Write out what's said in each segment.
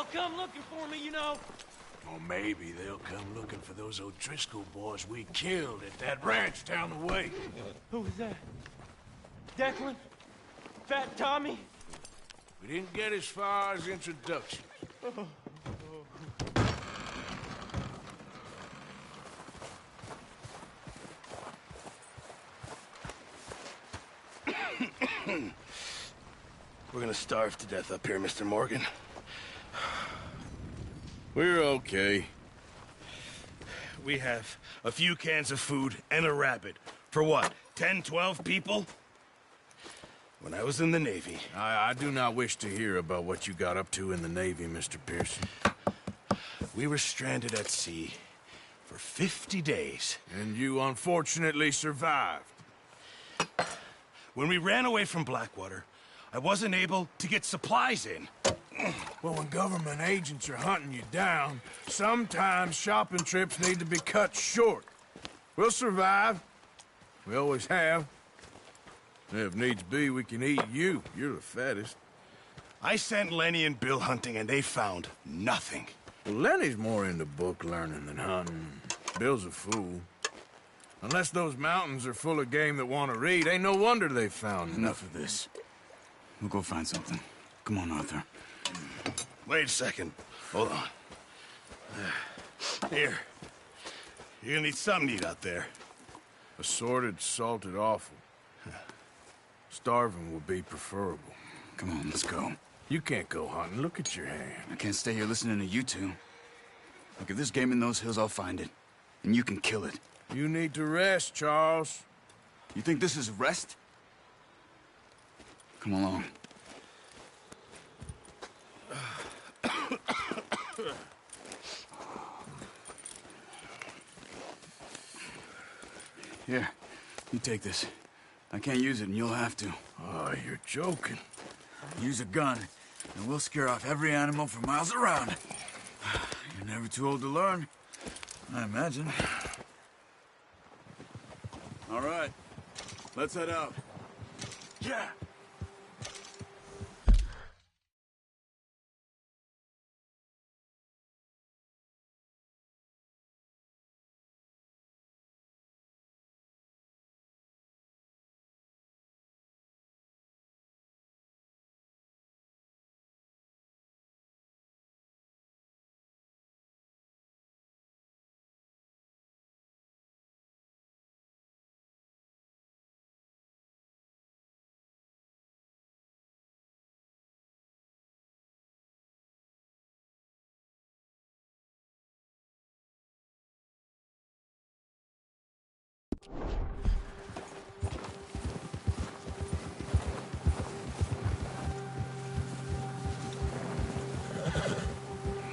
They'll come looking for me, you know. Or maybe they'll come looking for those O'Driscoll boys we killed at that ranch down the way. Who was that? Declan? Fat Tommy? We didn't get as far as introductions. We're gonna starve to death up here, Mr. Morgan. We're okay. We have a few cans of food and a rabbit. For what, 10, 12 people? When I was in the Navy... I do not wish to hear about what you got up to in the Navy, Mr. Pearson. We were stranded at sea for 50 days. And you unfortunately survived. When we ran away from Blackwater, I wasn't able to get supplies in. Well, when government agents are hunting you down, sometimes shopping trips need to be cut short. We'll survive. We always have. If needs be, we can eat you. You're the fattest. I sent Lenny and Bill hunting, and they found nothing. Well, Lenny's more into book learning than hunting. Bill's a fool. Unless those mountains are full of game that want to read, ain't no wonder they found Enough of this. We'll go find something. Come on, Arthur. Wait a second. Hold on. Here. You're gonna need something to eat out there. Assorted, salted offal. Starving would be preferable. Come on, let's go. You can't go hunting. Look at your hand. I can't stay here listening to you two. Look, if there's game in those hills, I'll find it. And you can kill it. You need to rest, Charles. You think this is rest? Come along. Here, you take this. I can't use it, and you'll have to. Oh, you're joking. Use a gun, and we'll scare off every animal for miles around. You're never too old to learn, I imagine. All right, let's head out. Yeah.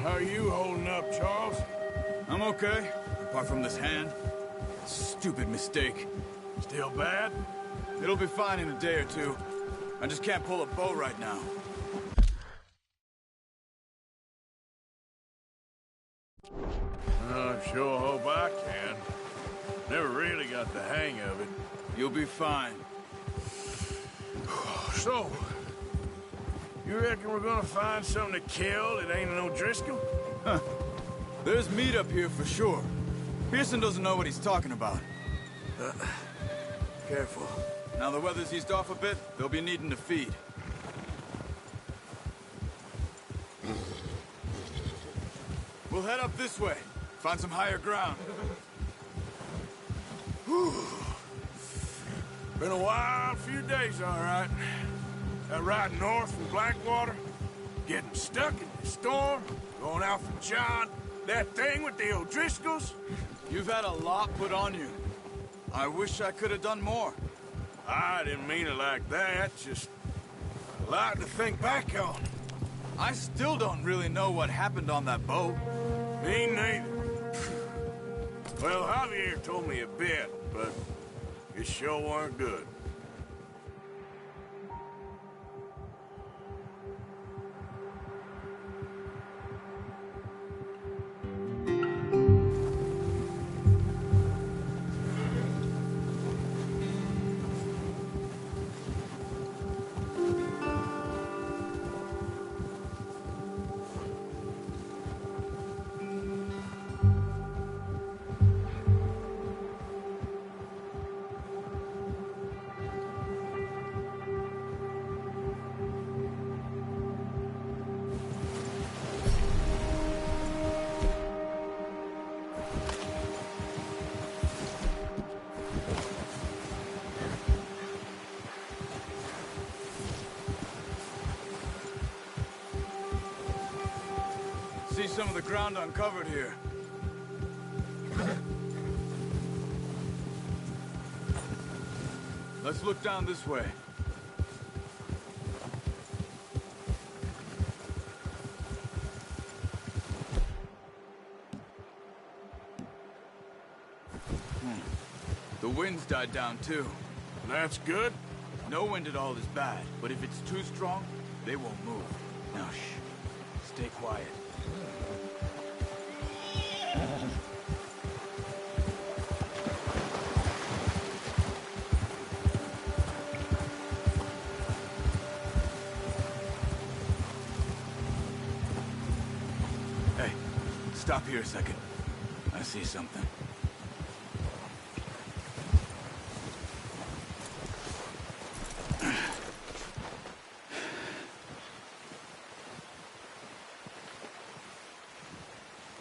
How are you holding up, Charles? I'm okay, apart from this hand. Stupid mistake. Still bad? It'll be fine in a day or two. I just can't pull a bow right now. I sure hope I can. Never really got the hang of it. You'll be fine. So, you reckon we're gonna find something to kill that ain't an O'Driscoll? Huh. There's meat up here for sure. Pearson doesn't know what he's talking about. Careful. Now the weather's eased off a bit, they'll be needing to feed. We'll head up this way. Find some higher ground. Whew. Been a wild few days, all right. That ride north from Blackwater, getting stuck in the storm, going out from John, that thing with the O'Driscolls. You've had a lot put on you. I wish I could have done more. I didn't mean it like that, just a lot to think back on. I still don't really know what happened on that boat. Me neither. Well, Javier told me a bit, but it sure weren't good. see some of the ground uncovered here. Let's look down this way. The wind's died down too. That's good. No wind at all is bad, but if it's too strong, they won't move. Now shh. Stay quiet. Hey, stop here a second. I see something.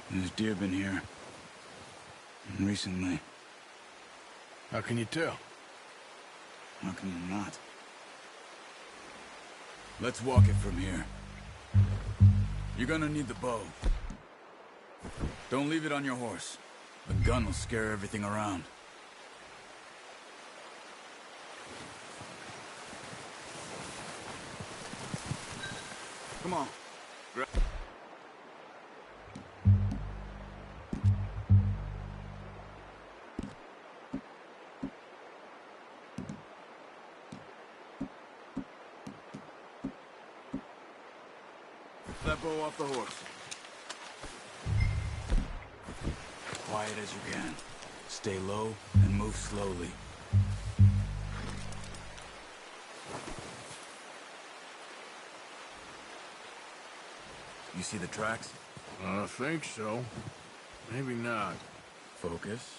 There's deer been here. Recently. How can you tell? How can you not? Let's walk it from here. You're gonna need the bow. Don't leave it on your horse. A gun will scare everything around. Come on. That bow off the horse. Quiet as you can. Stay low and move slowly. You see the tracks? I think so. Maybe not. Focus.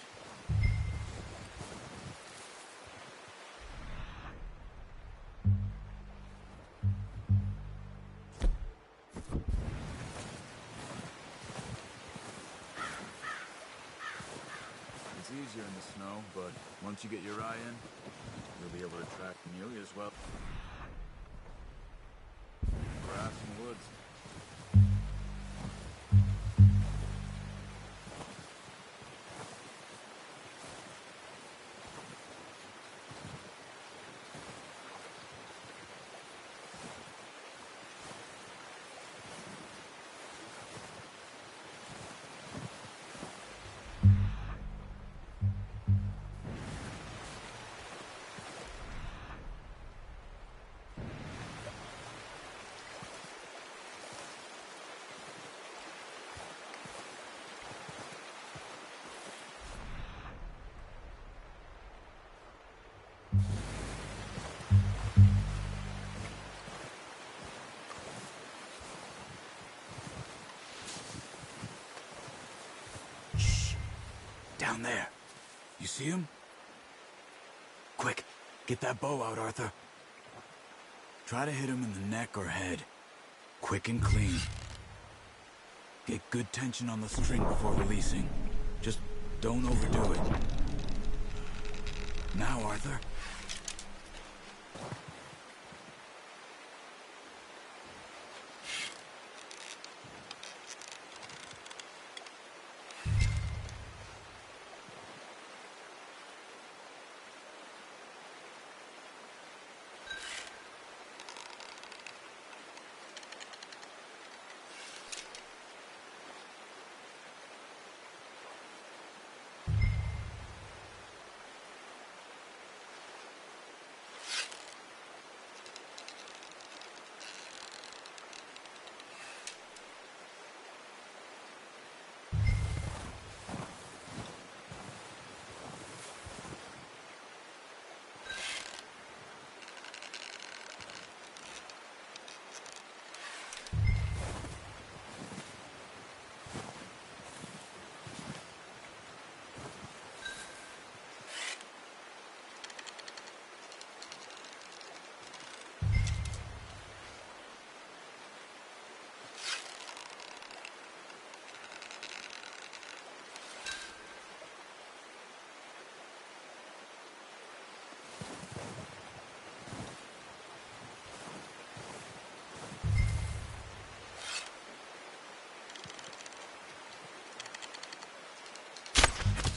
It's easier in the snow, but once you get your eye in, you'll be able to track nearly as well. Grass and woods. Down there. You see him? Quick, get that bow out, Arthur. Try to hit him in the neck or head. Quick and clean. Get good tension on the string before releasing. Just don't overdo it. Now, Arthur.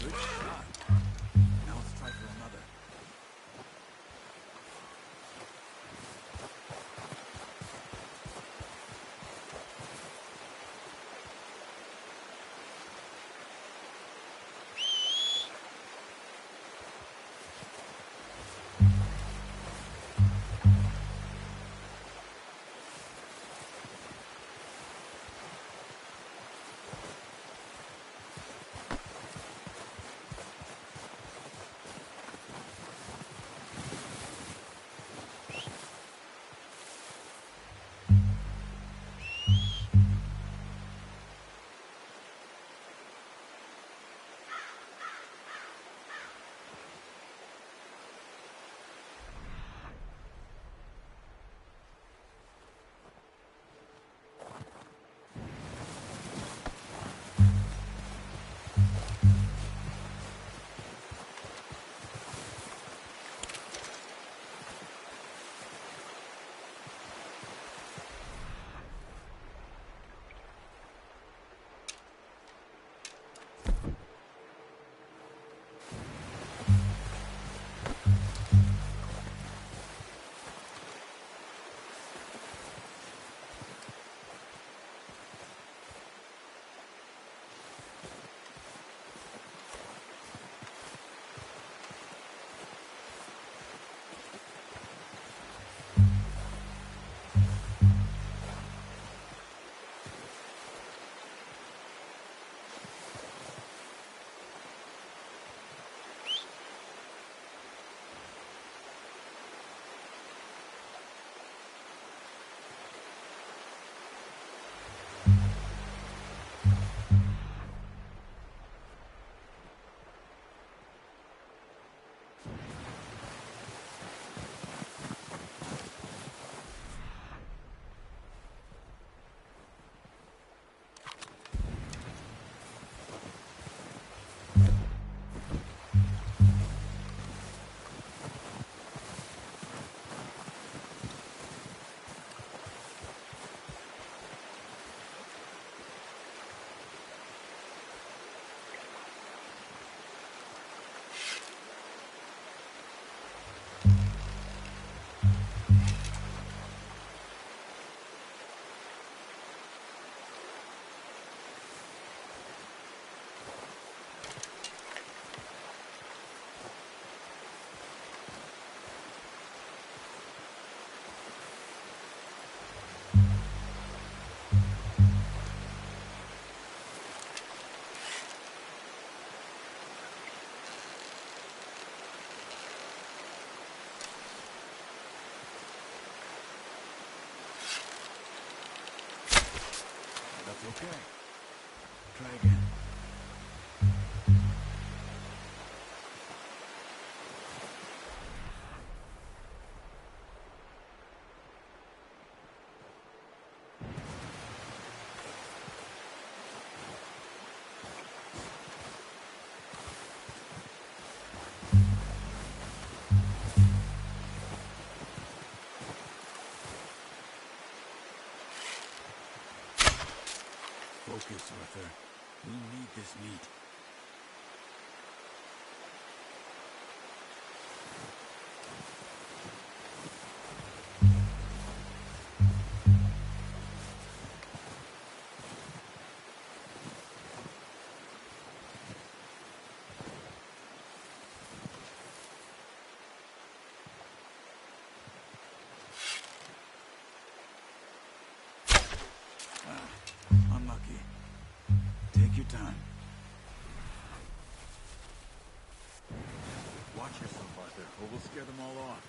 Good shot. Now let's try for another. That's okay. Try again. Focus, Arthur. We need this meat. Unlucky. Take your time. Watch yourself, Arthur, or we'll scare them all off.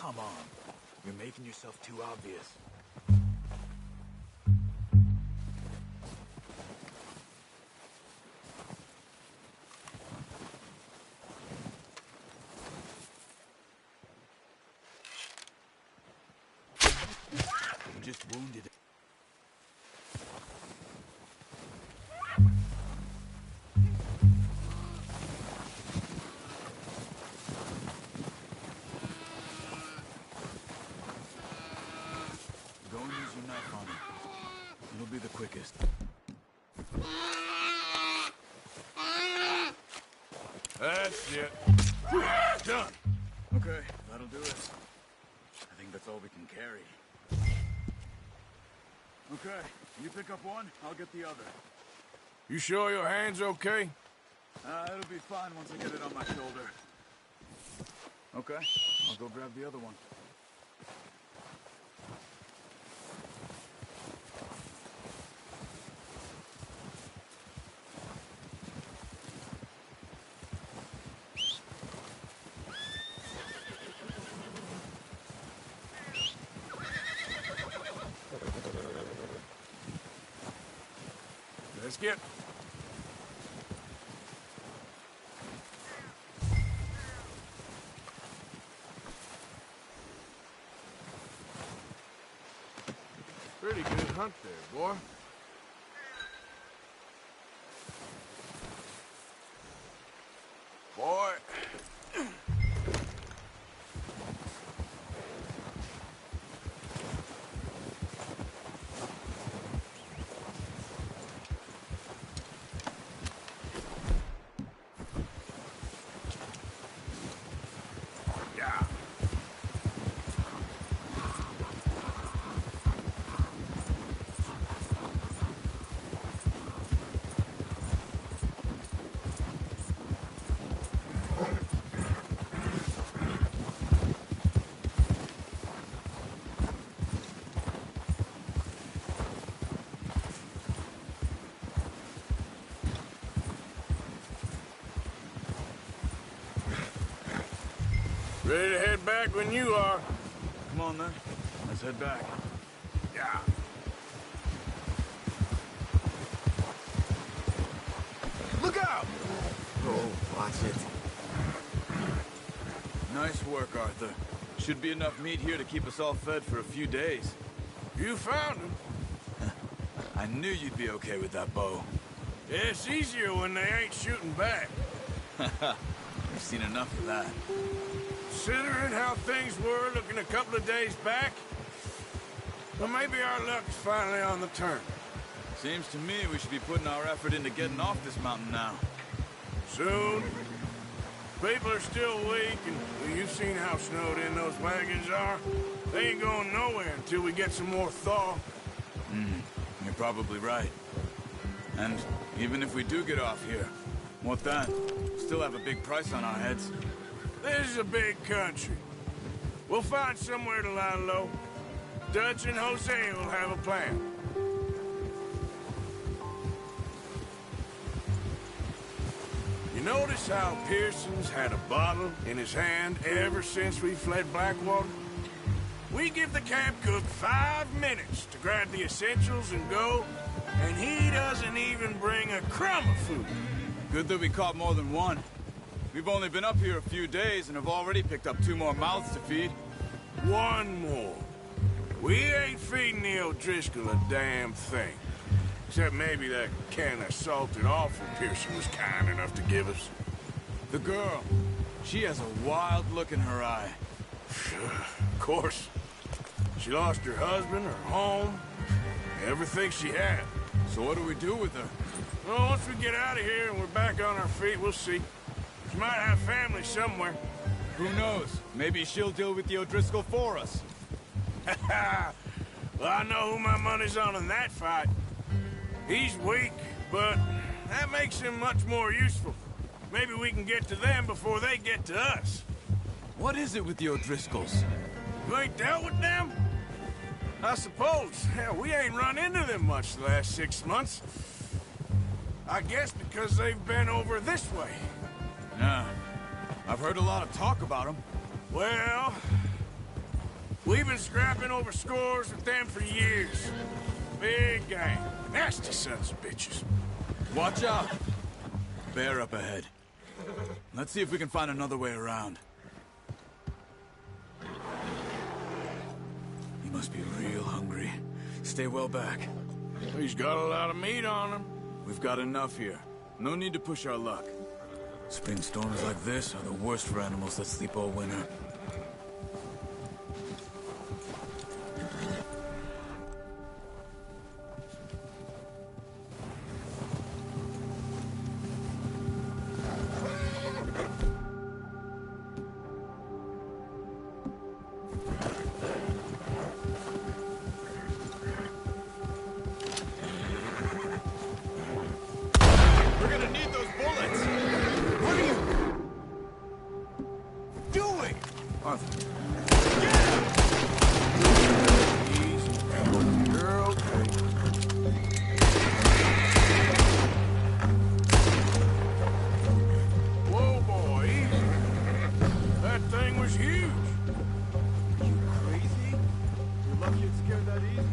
come on. You're making yourself too obvious. You just wounded it. Go and use your knife on him. It'll be the quickest. That's it. Done. Okay, that'll do it. I think that's all we can carry. Okay, you pick up one, I'll get the other. You sure your hand's okay? It'll be fine once I get it on my shoulder. Okay, I'll go grab the other one. Let's get... Pretty good hunt there, boy. Boy. Yeah. Ready to head back when you are. Come on then, let's head back. Yeah. Look out! Oh, watch it. Nice work, Arthur. Should be enough meat here to keep us all fed for a few days. You found him. I knew you'd be okay with that bow. It's easier when they ain't shooting back. We've seen enough of that. Considering how things were looking a couple of days back, well, maybe our luck's finally on the turn. Seems to me we should be putting our effort into getting off this mountain now. Soon. People are still weak, and well, you've seen how snowed in those wagons are. They ain't going nowhere until we get some more thaw. You're probably right. And even if we do get off here, what then? Still have a big price on our heads. This is a big country. We'll find somewhere to lie low. Dutch and Jose will have a plan. You notice how Pearson's had a bottle in his hand ever since we fled Blackwater? We give the camp cook 5 minutes to grab the essentials and go, and he doesn't even bring a crumb of food. Good that we caught more than one. We've only been up here a few days and have already picked up 2 more mouths to feed. One more. We ain't feeding the O'Driscoll a damn thing. Except maybe that can of salted offal Pearson was kind enough to give us. The girl, she has a wild look in her eye. Of course. She lost her husband, her home, everything she had. So what do we do with her? Well, once we get out of here and we're back on our feet, we'll see. She might have family somewhere. Who knows? Maybe she'll deal with the O'Driscoll for us. Well, I know who my money's on in that fight. He's weak, but that makes him much more useful. Maybe we can get to them before they get to us. What is it with the O'Driscolls? You ain't dealt with them? I suppose. Hell, we ain't run into them much the last 6 months. I guess because they've been over this way. Yeah. I've heard a lot of talk about them. Well, We've been scrapping over scores with them for years. Big gang. Nasty sons of bitches. Watch out! Bear up ahead. Let's see if we can find another way around. You must be real hungry. Stay well back. He's got a lot of meat on him. We've got enough here. No need to push our luck. Spring storms like this are the worst for animals that sleep all winter. Arthur. Easy. You're okay. Whoa, boy, easy. That thing was huge. Are you crazy? You're lucky it scared that easy.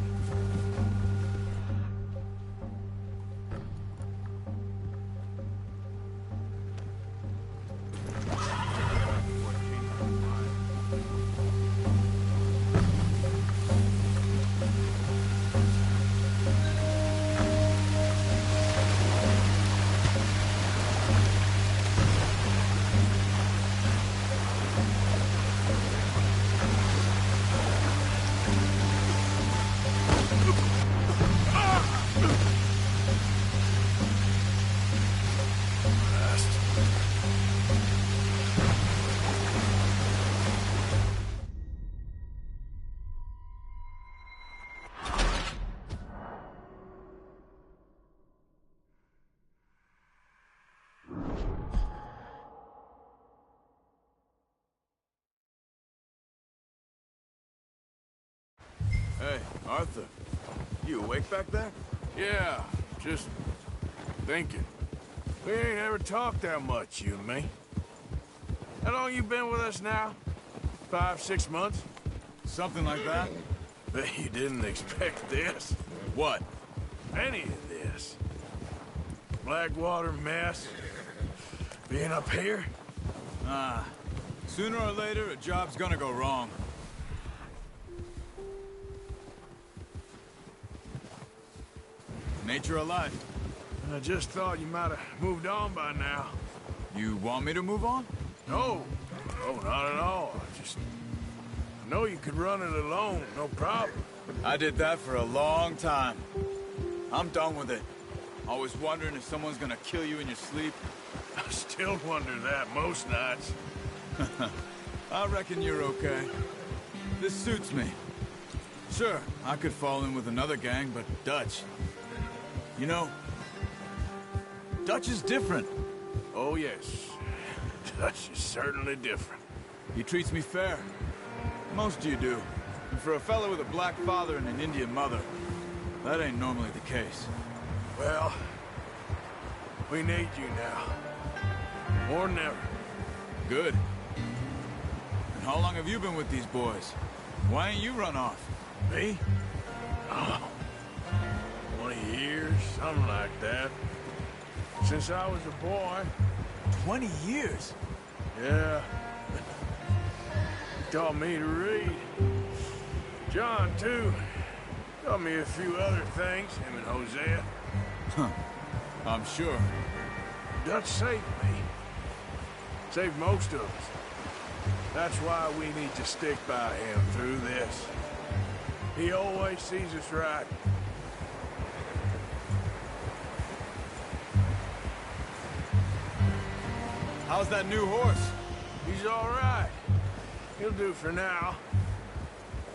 Hey, Arthur. You awake back there? Yeah, just thinking. We ain't ever talked that much, you and me. How long you been with us now? 5, 6 months? Something like that? Bet you didn't expect this. What? Any of this. Blackwater mess. Being up here? Sooner or later, a job's gonna go wrong. Nature of life. I just thought you might have moved on by now. You want me to move on? No. No, not at all. I know you could run it alone, no problem. I did that for a long time. I'm done with it. Always wondering if someone's gonna kill you in your sleep. I still wonder that most nights. I reckon you're okay. This suits me. Sure, I could fall in with another gang, but Dutch... You know, Dutch is different. Oh, yes. Dutch is certainly different. He treats me fair. Most of you do. And for a fellow with a black father and an Indian mother, that ain't normally the case. Well, we need you now. More than ever. Good. And how long have you been with these boys? Why ain't you run off? Me? Oh, 20 years, something like that. Since I was a boy. 20 years? Yeah. Taught me to read. John, too. Taught me a few other things, him and Hosea. Huh. I'm sure. Dutch saved me. Saved most of us. That's why we need to stick by him through this. He always sees us right. How's that new horse? He's all right. He'll do for now.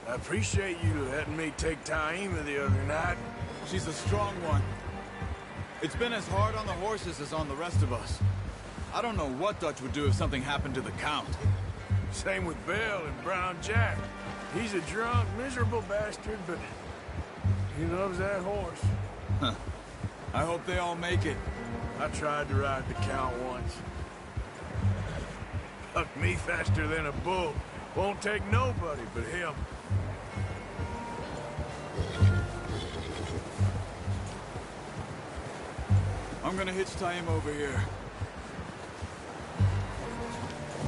I appreciate you letting me take Taima the other night. She's a strong one. It's been as hard on the horses as on the rest of us. I don't know what Dutch would do if something happened to the Count. Same with Bill and Brown Jack. He's a drunk, miserable bastard, but he loves that horse. Huh. I hope they all make it. I tried to ride the Count once. Bucked me faster than a bull. Won't take nobody but him. I'm gonna hitch tie him over here.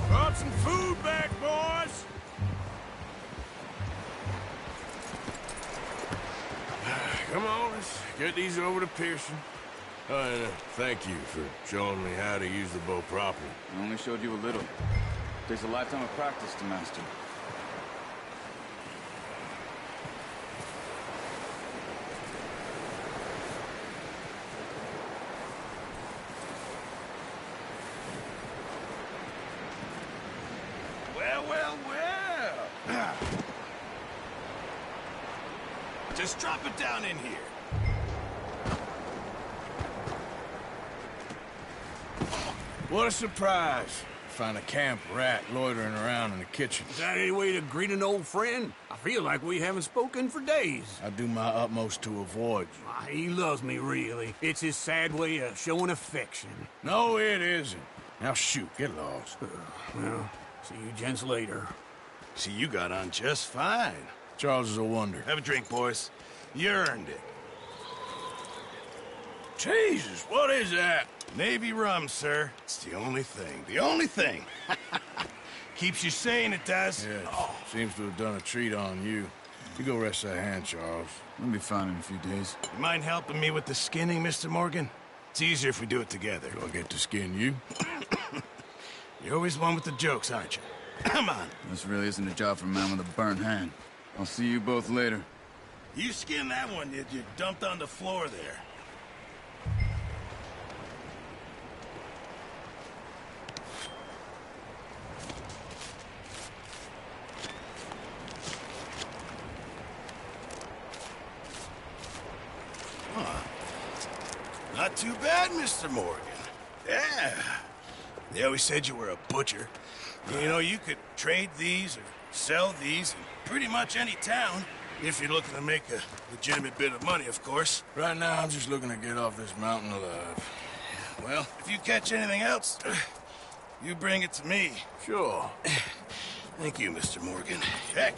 Brought some food back, boys! Come on, let's get these over to Pearson. And thank you for showing me how to use the bow properly. I only showed you a little. Takes a lifetime of practice to master. Well. Just drop it down in here. What a surprise. Find a camp rat loitering around in the kitchen. Is that any way to greet an old friend? I feel like we haven't spoken for days. I do my utmost to avoid you. He loves me, really. It's his sad way of showing affection. No, it isn't. Now shoot, get lost. Well, see you gents later. See, you got on just fine. Charles is a wonder. Have a drink, boys. You earned it. Jesus, what is that? Navy rum, sir. It's the only thing. The only thing. Keeps you sane, it does. Yeah, seems to have done a treat on you. You go rest that hand, Charles. We'll be fine in a few days. You mind helping me with the skinning, Mr. Morgan? It's easier if we do it together. Do I get to skin you? You're always one with the jokes, aren't you? Come on. This really isn't a job for a man with a burnt hand. I'll see you both later. You skinned that one you dumped on the floor there. Not too bad, Mr. Morgan. Yeah. They always said you were a butcher. You know, you could trade these or sell these in pretty much any town, if you're looking to make a legitimate bit of money, of course. Right now, I'm just looking to get off this mountain alive. Well, if you catch anything else, you bring it to me. Sure. Thank you, Mr. Morgan. Heck,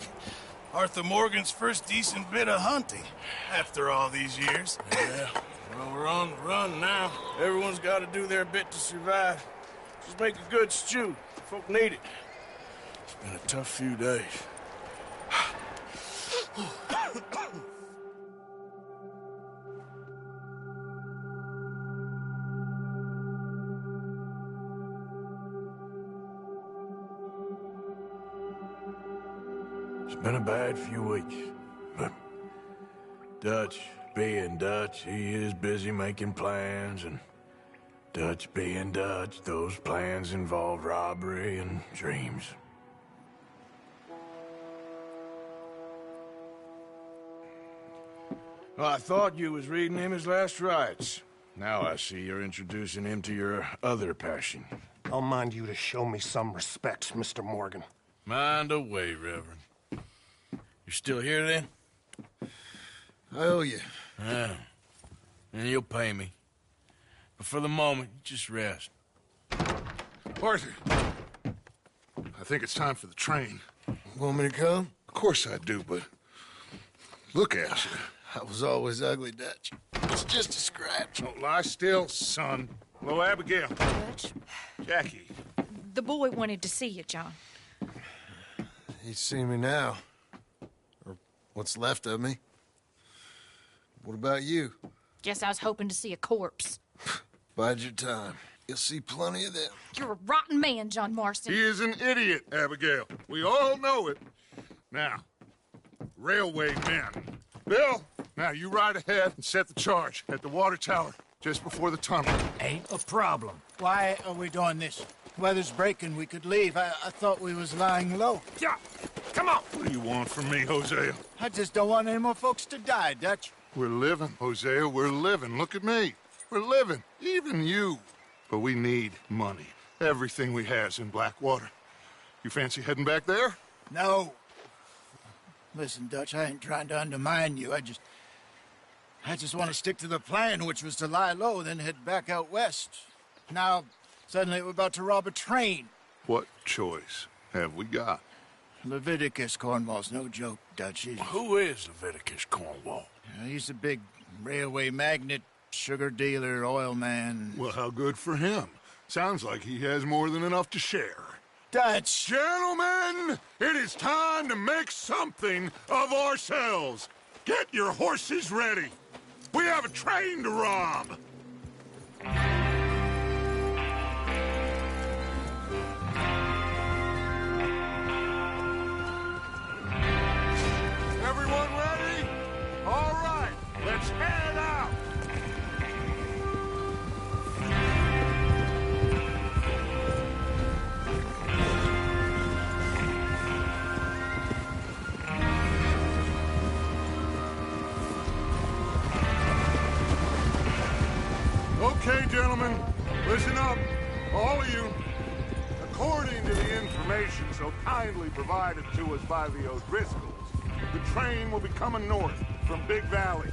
Arthur Morgan's first decent bit of hunting after all these years. Yeah. Well, we're on the run now. Everyone's got to do their bit to survive. Just make a good stew. Folk need it. It's been a tough few days. It's been a bad few weeks, but Dutch being Dutch, he is busy making plans, and Dutch being Dutch, those plans involve robbery and dreams. Well, I thought you was reading him his last rites. Now I see you're introducing him to your other passion. I'll mind you to show me some respect, Mr. Morgan. Mind away, Reverend. You're still here, then? I owe you. Yeah. And you'll pay me. But for the moment, just rest. Arthur, I think it's time for the train. Want me to come? Of course I do, but look at you. I was always ugly, Dutch. It's just a scratch. Don't lie still, son. Hello, Abigail. Dutch, Jackie. the boy wanted to see you, John. He's seen me now. Or what's left of me. What about you? Guess I was hoping to see a corpse. Bide your time. You'll see plenty of them. You're a rotten man, John Marston. He is an idiot, Abigail. We all know it. Now, railway men. Bill, now you ride ahead and set the charge at the water tower just before the tunnel. Ain't a problem. Why are we doing this? Weather's breaking. We could leave. I thought we was lying low. Yeah, come on. What do you want from me, Hosea? I just don't want any more folks to die, Dutch. We're living, Hosea. We're living. Look at me. We're living. Even you. But we need money. Everything we has in Blackwater. You fancy heading back there? No. Listen, Dutch, I ain't trying to undermine you. I just want to stick to the plan, which was to lie low, then head back out west. Now, suddenly we're about to rob a train. What choice have we got? Leviticus Cornwall's no joke, Dutch. Who is Leviticus Cornwall? He's a big railway magnate, sugar dealer, oil man. Well, how good for him. Sounds like he has more than enough to share. Dutch! Gentlemen, it is time to make something of ourselves. Get your horses ready. We have a train to rob. Everyone ready? All right, let's head out. Okay, gentlemen, listen up, all of you. According to the information so kindly provided to us by the O'Driscolls, the train will be coming north from Big Valley.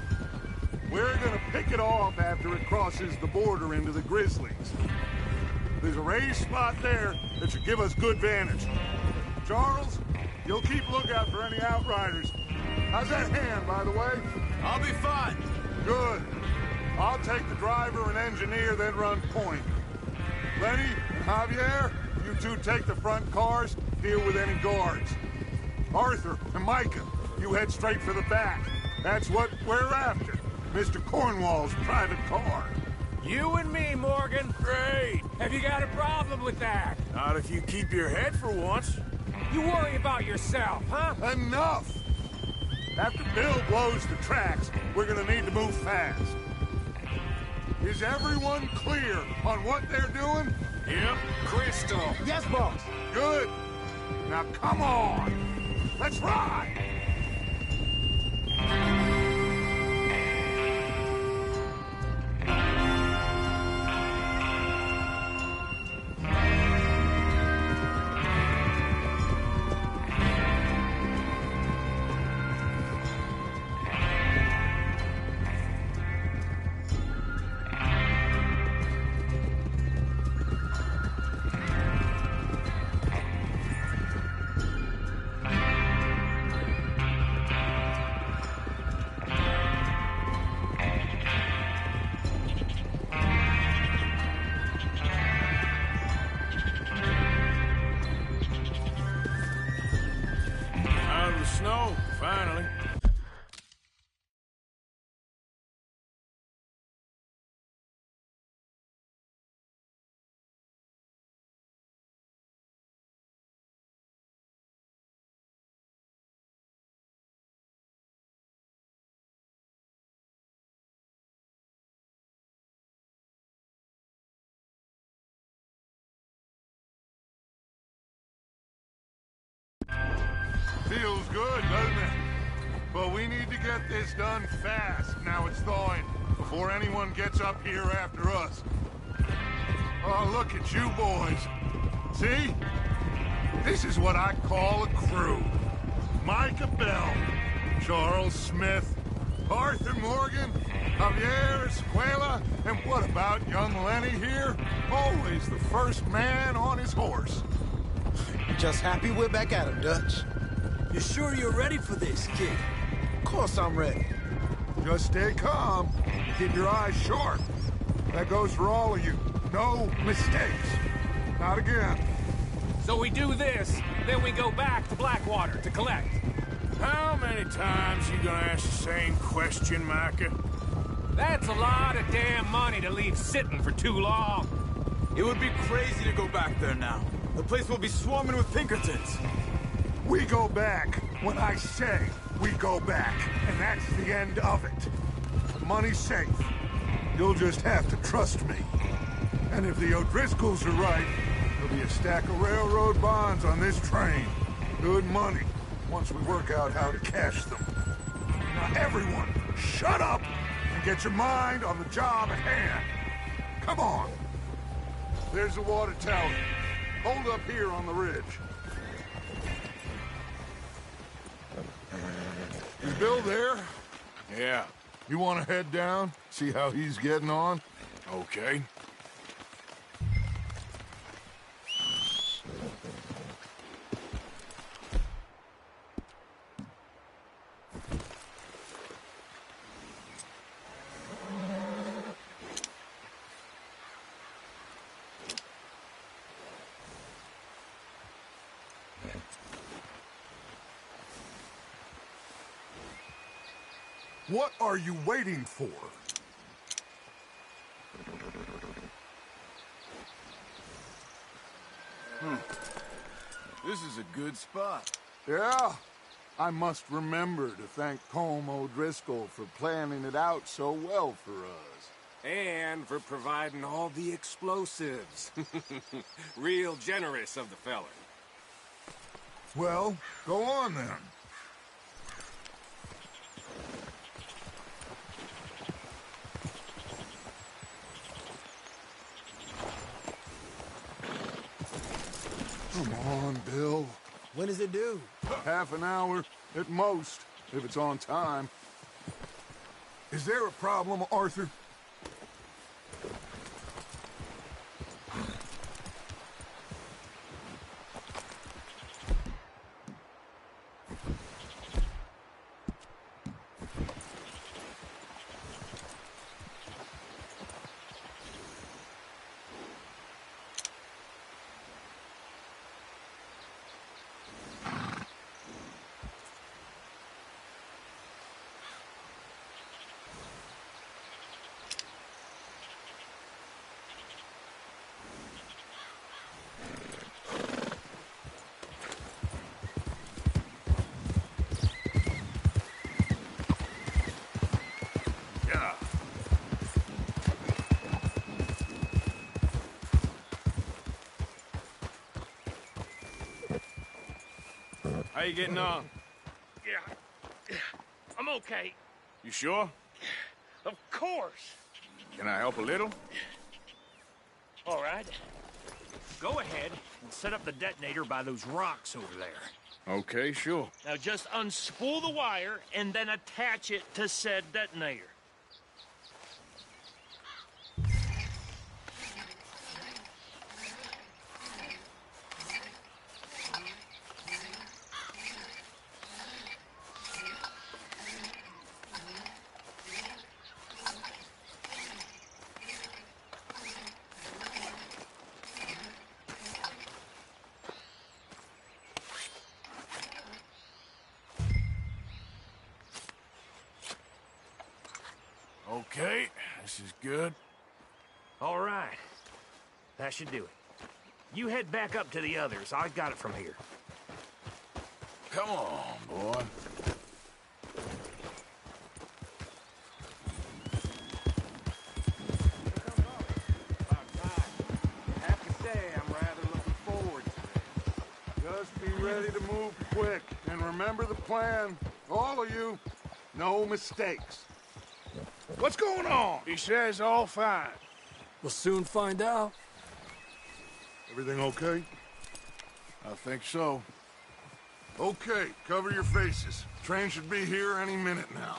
We're gonna pick it off after it crosses the border into the Grizzlies. There's a raised spot there that should give us good vantage. Charles, you'll keep lookout for any outriders. How's that hand, by the way? I'll be fine. Good. I'll take the driver and engineer, then run point. Lenny and Javier, you two take the front cars, deal with any guards. Arthur and Micah, you head straight for the back. That's what we're after. Mr. Cornwall's private car. You and me, Morgan. Great. Have you got a problem with that? Not if you keep your head for once. You worry about yourself, huh? Enough! After Bill blows the tracks, we're gonna need to move fast. Is everyone clear on what they're doing? Yep. Crystal. Yes, boss. Good. Now come on. Let's ride. Out of the snow, finally. Feels good, doesn't it? But we need to get this done fast, now it's thawing, before anyone gets up here after us. Oh, look at you boys. See? This is what I call a crew. Micah Bell, Charles Smith, Arthur Morgan, Javier Escuela, and what about young Lenny here? Always the first man on his horse. Just happy we're back at him, Dutch. You sure you're ready for this, kid? Of course I'm ready. Just stay calm. Keep your eyes sharp. That goes for all of you. No mistakes. Not again. So we do this, then we go back to Blackwater to collect. How many times you gonna ask the same question, Micah? That's a lot of damn money to leave sitting for too long. It would be crazy to go back there now. The place will be swarming with Pinkertons. We go back when I say we go back, and that's the end of it. The money's safe. You'll just have to trust me. And if the O'Driscolls are right, there'll be a stack of railroad bonds on this train. Good money, once we work out how to cash them. Now everyone, shut up and get your mind on the job at hand. Come on. There's the water tower. Hold up here on the ridge. Is Bill there? Yeah. You want to head down, see how he's getting on? Okay. What are you waiting for? This is a good spot. Yeah, I must remember to thank Colm O'Driscoll for planning it out so well for us. And for providing all the explosives. Real generous of the feller. Well, go on then. Come on, Bill. When does it due? Half an hour at most, if it's on time. Is there a problem, Arthur? How you getting on? Yeah. I'm okay. You sure? Of course. Can I help a little? All right. Go ahead and set up the detonator by those rocks over there. Okay, sure. Now just unspool the wire and then attach it to said detonator. Okay, this is good. All right. That should do it. You head back up to the others. I got it from here. Come on, boy. Just be ready to move quick, and remember the plan. All of you, no mistakes. What's going on? He says all fine. We'll soon find out. Everything okay? I think so. Okay, cover your faces. Train should be here any minute now.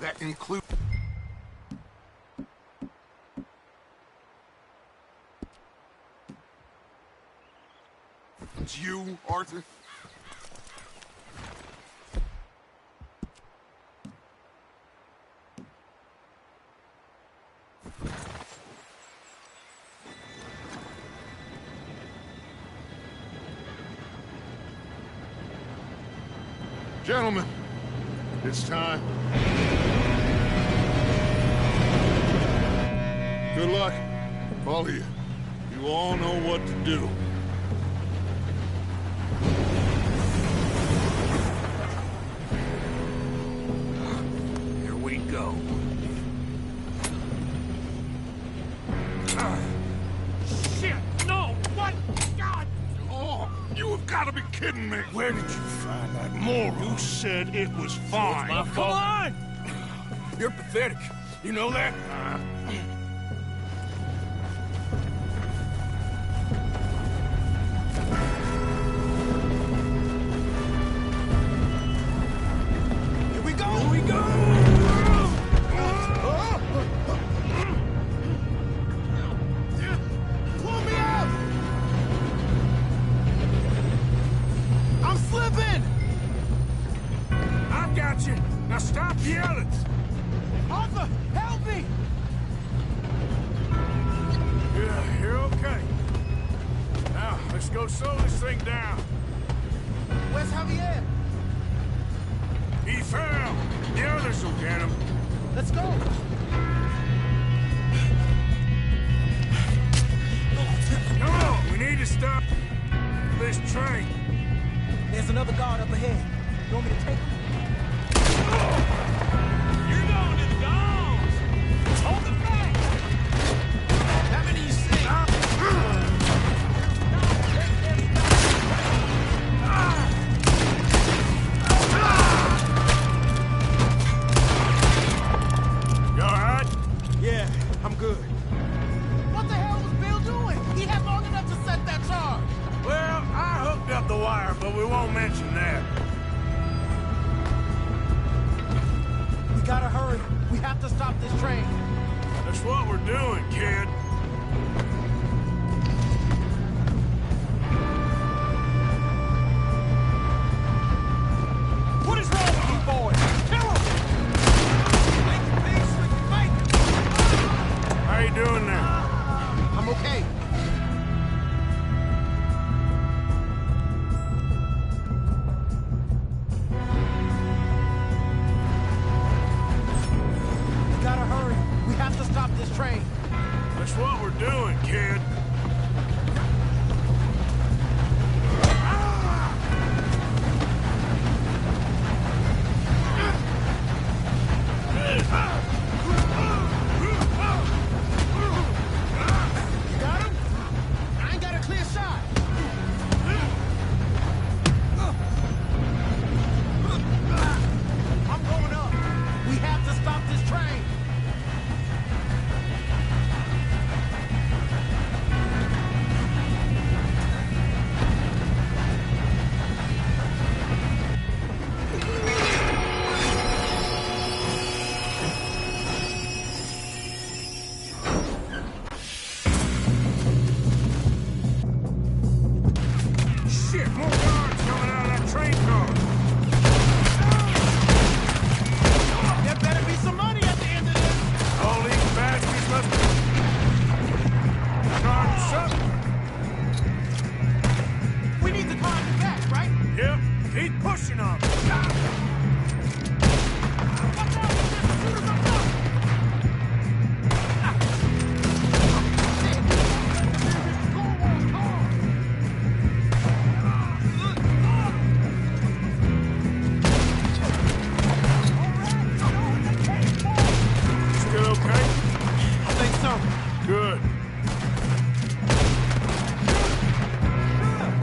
That includes... It's you, Arthur? Gentlemen, it's time. Good luck, all of you. You all know what to do. Here we go. Shit! No! What? God! Oh, you have got to be kidding me. Where did you find that moron? You said it was fine. Come on! You're pathetic. You know that? Here we go! Here we go! Pull me out! Now stop yelling! Arthur, help me! Yeah, you're okay. Now, let's go slow this thing down. Where's Javier? He fell. The others will get him. Let's go! Come on, we need to stop this train. There's another guard up ahead. You want me to take him? You're going to the dogs! Hold the back! How many you see? You all right? Yeah, I'm good. What the hell was Bill doing? He had long enough to set that charge. Well, I hooked up the wire, but we won't mention that. We gotta hurry. We have to stop this train. That's what we're doing, kid. What is wrong with you boys? Kill him! How you doing now? I'm okay. We gotta hurry. We have to stop this train. That's what we're doing, kid. You got him? I ain't got a clear shot. I'm going up. We have to stop this train. Shit, more guards coming out of that train car. There better be some money at the end of this. All these bastards must be starting something. We need to climb it back, right? Yep, keep pushing on. Watch out! Shoot us up top! Still okay? I think so. Good.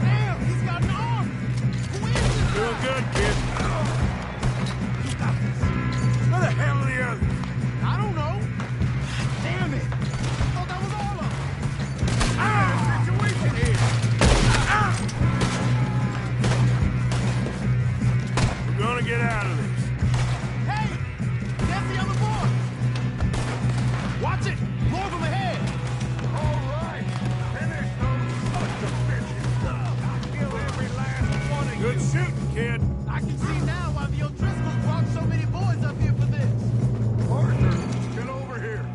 Damn, he's got an arm! Who is this Doing guy? good, kid. Where the hell are the others? I don't know. Damn it! I thought that was all of them. Situation here. We're gonna get out of this. Hey! That's the other boy! Watch it! More of them ahead! All right. Finish those sons of bitches. I'll kill every last one of you. Good shooting, kid. I can see now why the O'Driscolls brought so many boys up here for this. Arthur, get over here.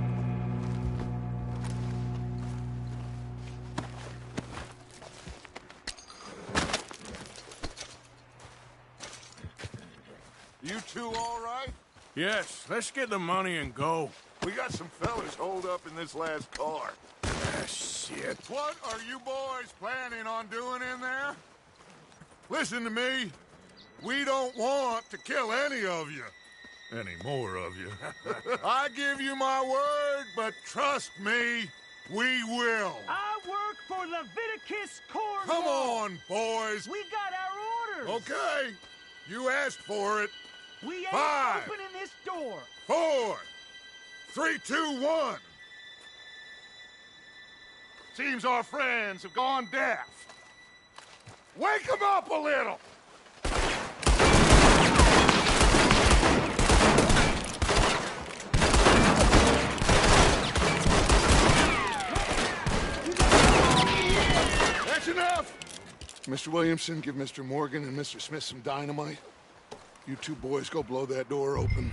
You two all right? Yes, let's get the money and go. We got some fellas holed up in this last car. Ah, shit. What are you boys planning on doing in there? Listen to me. We don't want to kill any of you. Any more of you. I give you my word, but trust me, we will. I work for Leviticus Corps. Come on, boys. We got our orders. Okay. You asked for it. We ain't 5, opening this door. 4, 3, 2, 1. Seems our friends have gone deaf. Wake them up a little. That's enough. Mr. Williamson, give Mr. Morgan and Mr. Smith some dynamite. You two boys go blow that door open.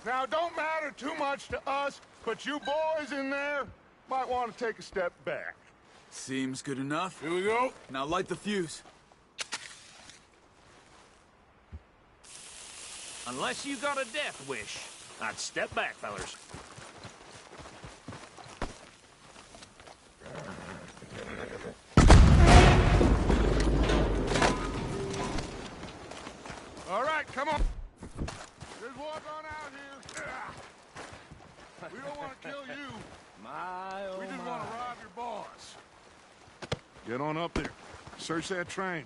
Now, it don't matter too much to us, but you boys in there might want to take a step back. Seems good enough. Here we go. Now light the fuse. Unless you got a death wish, I'd step back, fellers. All right, come on. Just walk on out here. We don't want to kill you. We just want to rob your boss. Get on up there. Search that train.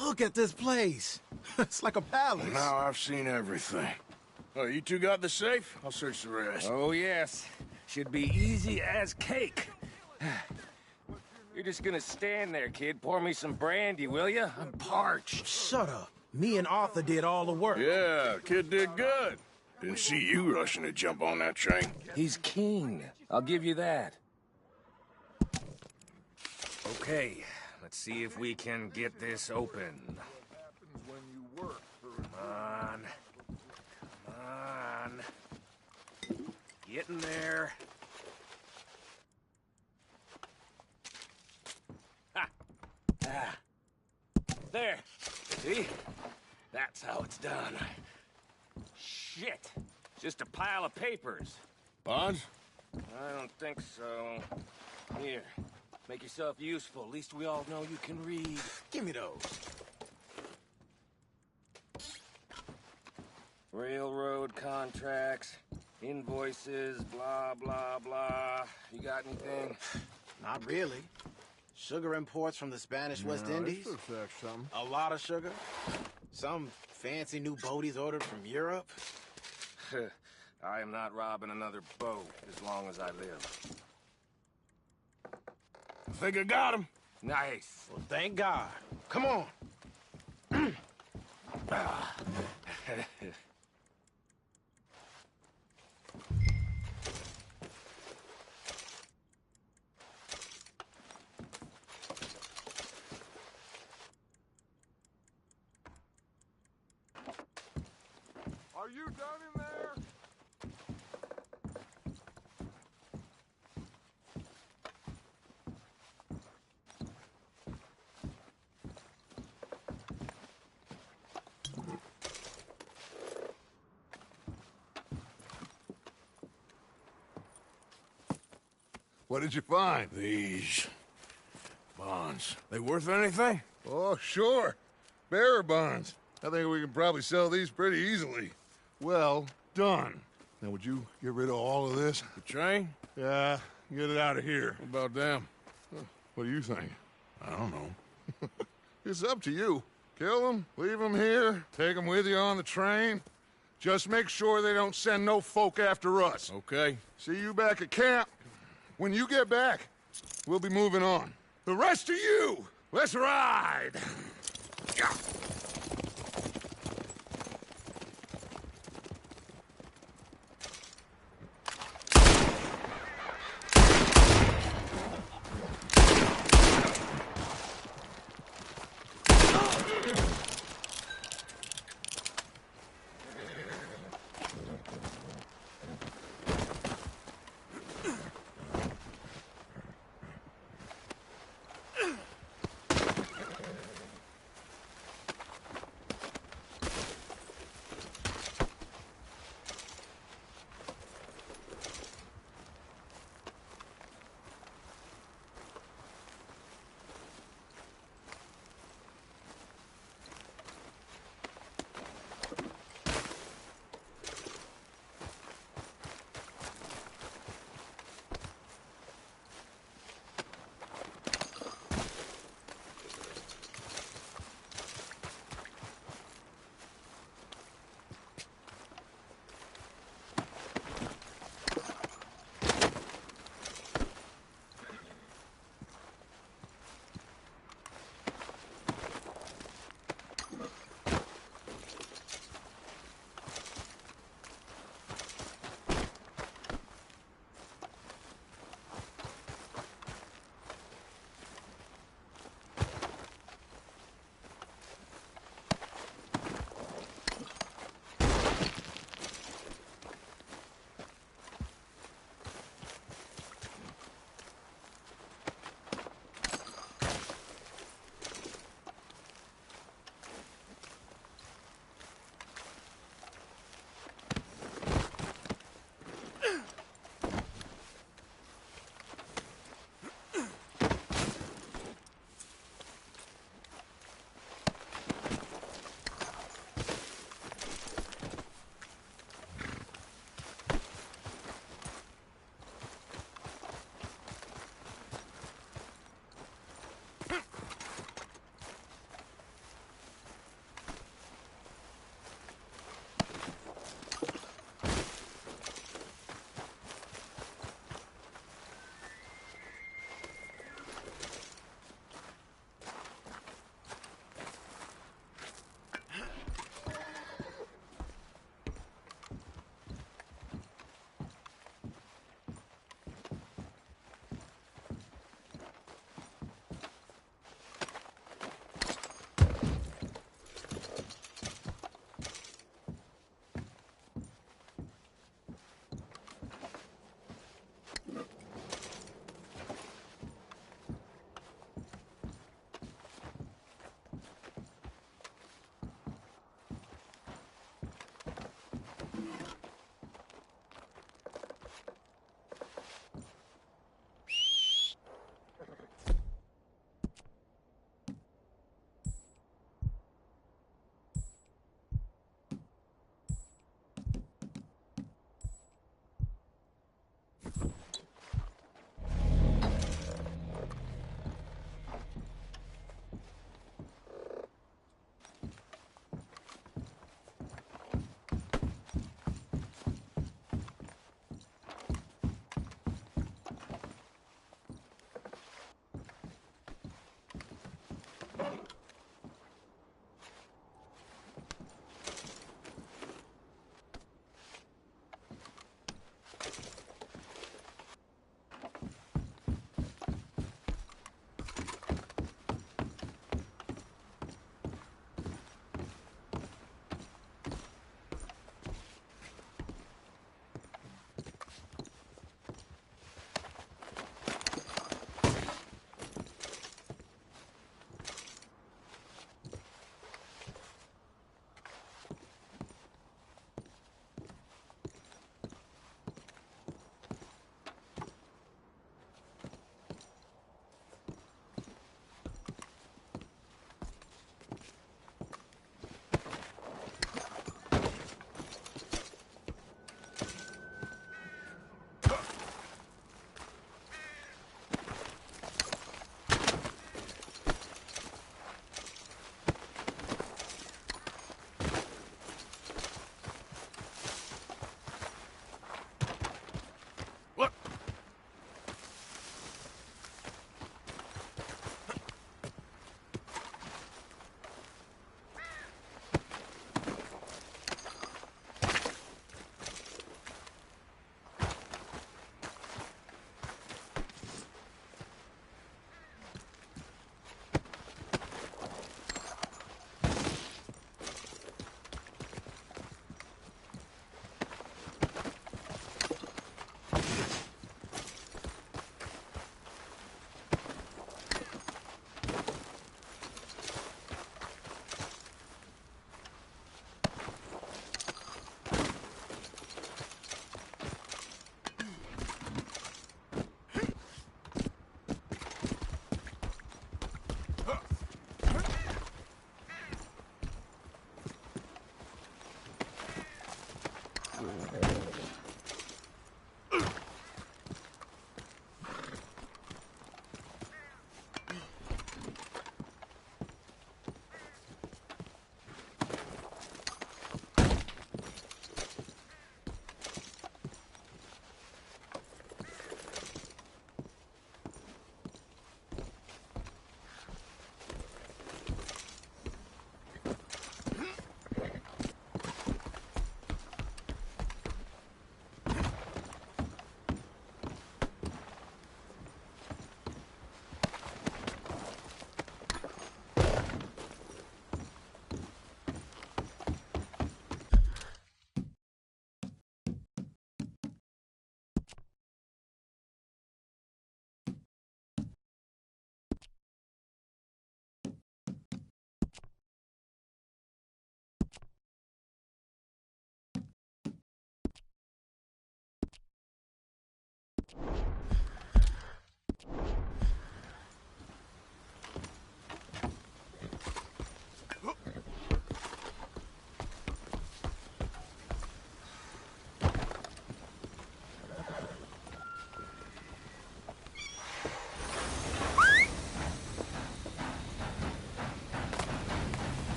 Look at this place. It's like a palace. Now I've seen everything. Oh, you two got the safe? I'll search the rest. Oh, yes. Should be easy as cake. You're just gonna stand there, kid. Pour me some brandy, will you? I'm parched. Shut up. Me and Arthur did all the work. Yeah, kid did good. Didn't see you rushing to jump on that train. He's king. I'll give you that. Okay, let's see if we can get this open. Come on. Come on. Get in there. Ha! Ah. There. See? That's how it's done. Shit. Just a pile of papers. Bonds? I don't think so. Here. Make yourself useful. At least we all know you can read. Give me those. Railroad contracts, invoices, blah, blah, blah. You got anything? Not really. Sugar imports from the Spanish West Indies. This looks like something. A lot of sugar. Some fancy new boat he's ordered from Europe. I am not robbing another boat as long as I live. I think I got him. Nice. Well, thank God. Come on. Are you done in there? What did you find? These bonds. They worth anything? Oh, sure. Bearer bonds. I think we can probably sell these pretty easily. Well done. Now, would you get rid of all of this? The train? Yeah, get it out of here. What about them? What do you think? I don't know. It's up to you. Kill them, leave them here, take them with you on the train. Just make sure they don't send no folk after us. Okay. See you back at camp. When you get back, we'll be moving on. The rest of you, let's ride!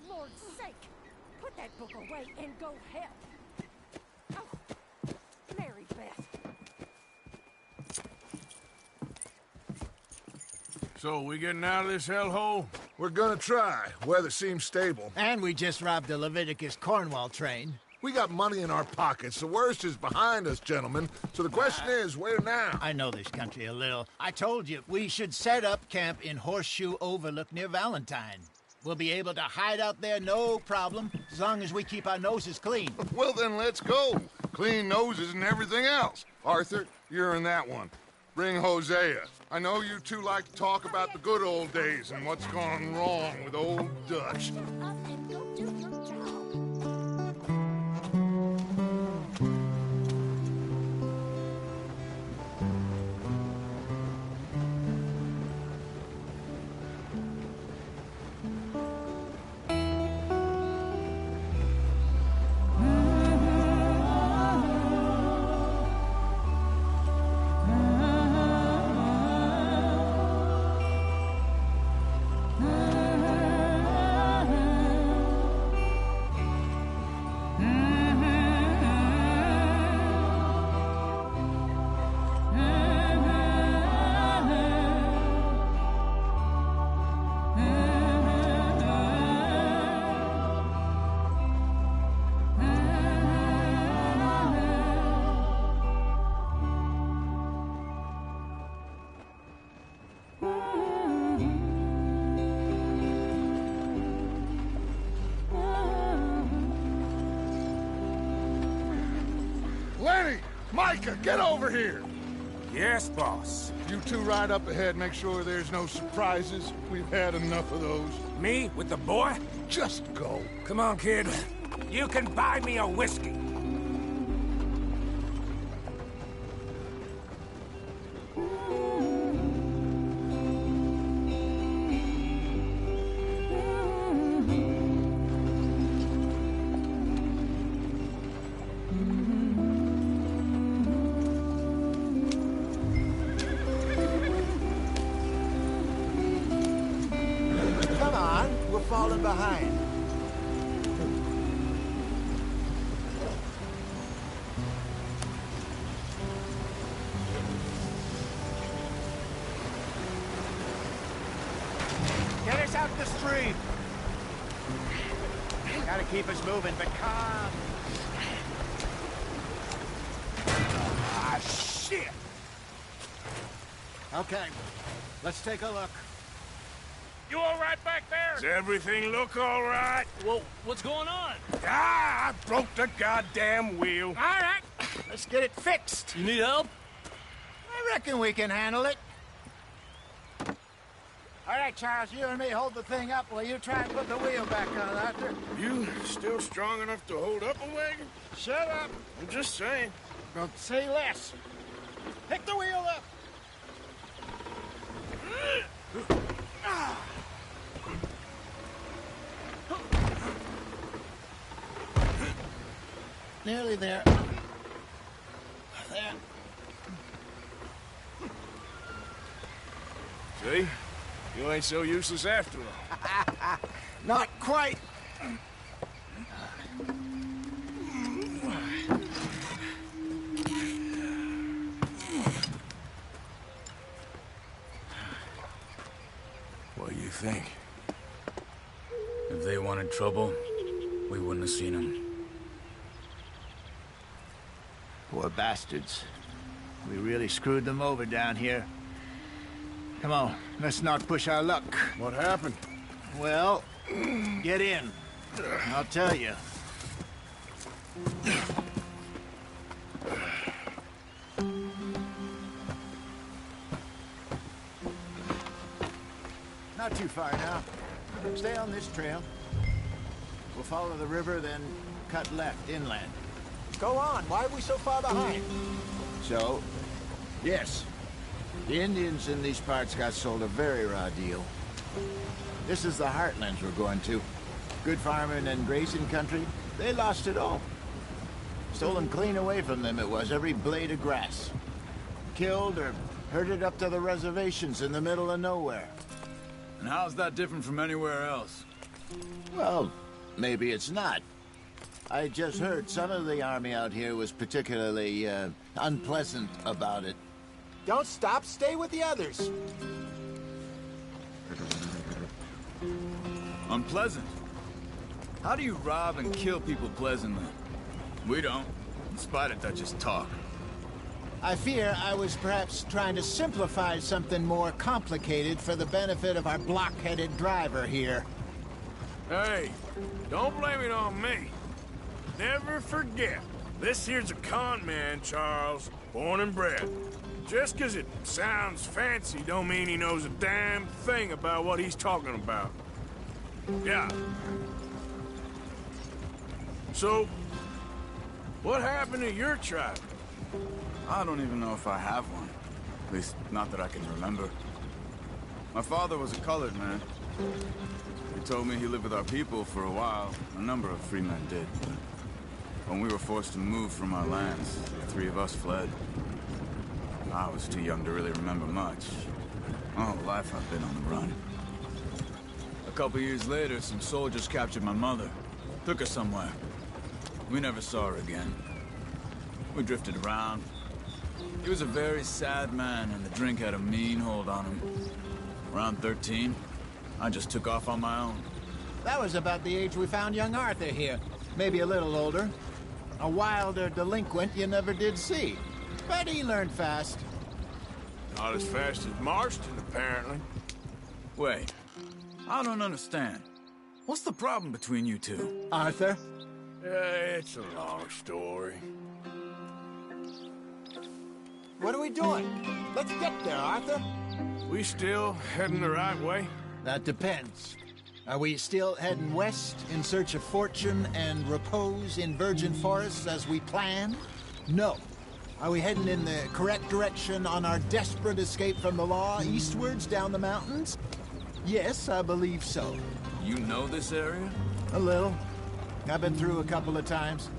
Lord's sake! Put that book away and go help! Oh, Mary Beth. So, we getting out of this hellhole? We're gonna try. Weather seems stable. And we just robbed the Leviticus Cornwall train. We got money in our pockets. The worst is behind us, gentlemen. So the question is, where now? I know this country a little. I told you, we should set up camp in Horseshoe Overlook near Valentine. We'll be able to hide out there, no problem, as long as we keep our noses clean. Well, then let's go. Clean noses and everything else. Arthur, you're in that one. Bring Hosea. I know you two like to talk about the good old days and what's gone wrong with old Dutch. Lenny! Micah, get over here! Yes, boss. You two ride up ahead, make sure there's no surprises. We've had enough of those. Me with the boy? Just go. Come on, kid. You can buy me a whiskey. Come on, we're falling behind. Get us out the stream. Gotta keep us moving, but calm. Ah, shit! Okay, let's take a look. You all right back there? Does everything look all right? Well, what's going on? Ah, I broke the goddamn wheel. All right, let's get it fixed. You need help? I reckon we can handle it. All right, Charles, you and me hold the thing up while you try and put the wheel back on, Arthur. You still strong enough to hold up a wagon? Shut up. I'm just saying. Don't say less. Pick the wheel up. Nearly there. There. See? You ain't so useless after all. Not quite. What do you think? If they wanted trouble, we wouldn't have seen them. Poor bastards. We really screwed them over down here. Come on, let's not push our luck. What happened? Well, get in. I'll tell you. Not too far now. Stay on this trail. We'll follow the river, then cut left inland. Go on. Why are we so far behind? So, yes. The Indians in these parts got sold a very raw deal. This is the heartlands we're going to. Good farming and grazing country, they lost it all. Stolen clean away from them it was, every blade of grass. Killed or herded up to the reservations in the middle of nowhere. And how's that different from anywhere else? Well, maybe it's not. I just heard some of the army out here was particularly, unpleasant about it. Don't stop. Stay with the others. Unpleasant? How do you rob and kill people pleasantly? We don't, in spite of Dutch's talk. I fear I was perhaps trying to simplify something more complicated for the benefit of our block-headed driver here. Hey, don't blame it on me. Never forget, this here's a con man, Charles, born and bred. Just 'cause it sounds fancy don't mean he knows a damn thing about what he's talking about. Yeah. So, what happened to your tribe? I don't even know if I have one. At least, not that I can remember. My father was a colored man. He told me he lived with our people for a while. A number of free men did, but when we were forced to move from our lands, the three of us fled. I was too young to really remember much. My whole life I've been on the run. A couple years later, some soldiers captured my mother. Took her somewhere. We never saw her again. We drifted around. He was a very sad man, and the drink had a mean hold on him. Around 13, I just took off on my own. That was about the age we found young Arthur here. Maybe a little older. A wilder delinquent you never did see. But he learned fast. Not as fast as Marston, apparently. Wait, I don't understand. What's the problem between you two? Arthur? It's a long story. What are we doing? Let's get there, Arthur. We still heading the right way? That depends. Are we still heading west in search of fortune and repose in virgin forests as we planned? No. Are we heading in the correct direction on our desperate escape from the law eastwards down the mountains? Yes, I believe so. You know this area? A little. I've been through a couple of times.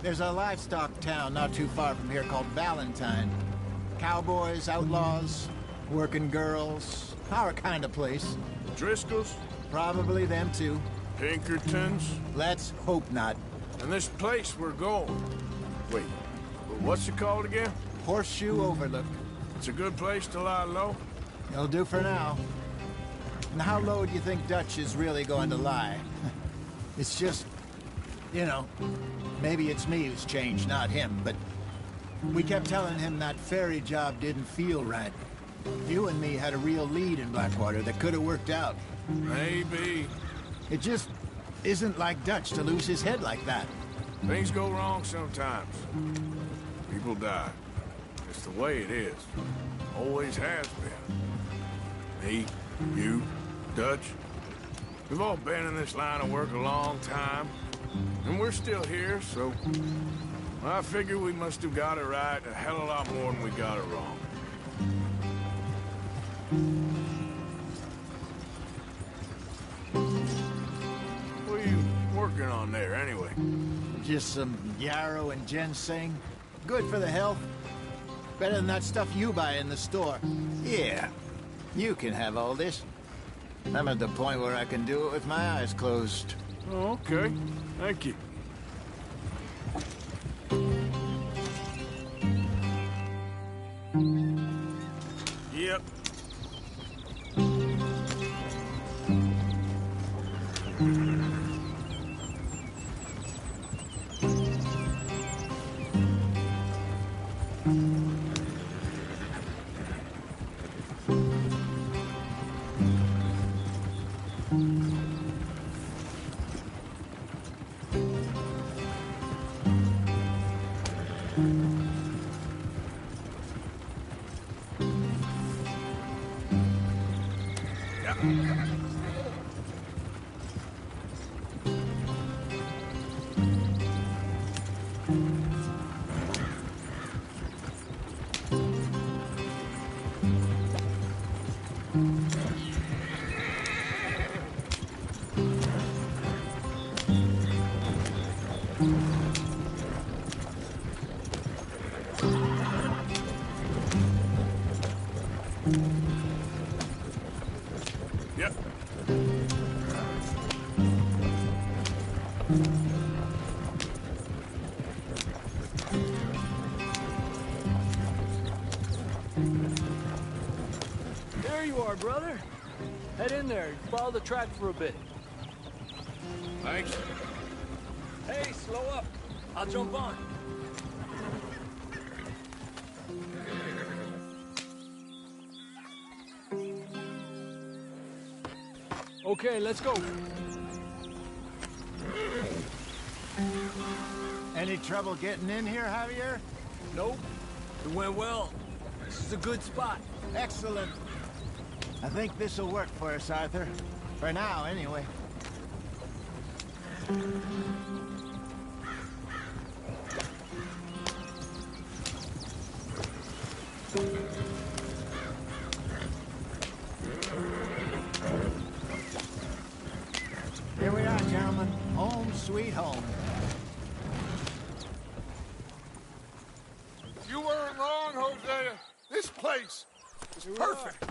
There's a livestock town not too far from here called Valentine. Cowboys, outlaws, working girls, our kind of place. Driscolls? Probably them too. Pinkertons? Let's hope not. And this place we're going. Wait, what's it called again? Horseshoe Overlook. It's a good place to lie low? It'll do for now. And how low do you think Dutch is really going to lie? It's just, you know, maybe it's me who's changed, not him, but we kept telling him that ferry job didn't feel right. You and me had a real lead in Blackwater that could have worked out. Maybe. It just isn't like Dutch to lose his head like that. Things go wrong sometimes. People die. It's the way it is. Always has been. Me, you, Dutch. We've all been in this line of work a long time. And we're still here, so I figure we must have got it right a hell of a lot more than we got it wrong. What are you working on there, anyway? Just some yarrow and ginseng. Good for the health. Better than that stuff you buy in the store. Yeah, you can have all this. I'm at the point where I can do it with my eyes closed. Oh, okay. Thank you. Yep. you are, brother. Head in there. Follow the track for a bit. Thanks. Hey, slow up. I'll jump on. Okay, let's go. Any trouble getting in here, Javier? Nope. It went well. This is a good spot. Excellent. I think this'll work for us, Arthur. For now, anyway. Here we are, gentlemen. Home sweet home. You weren't wrong, Hosea. This place is perfect.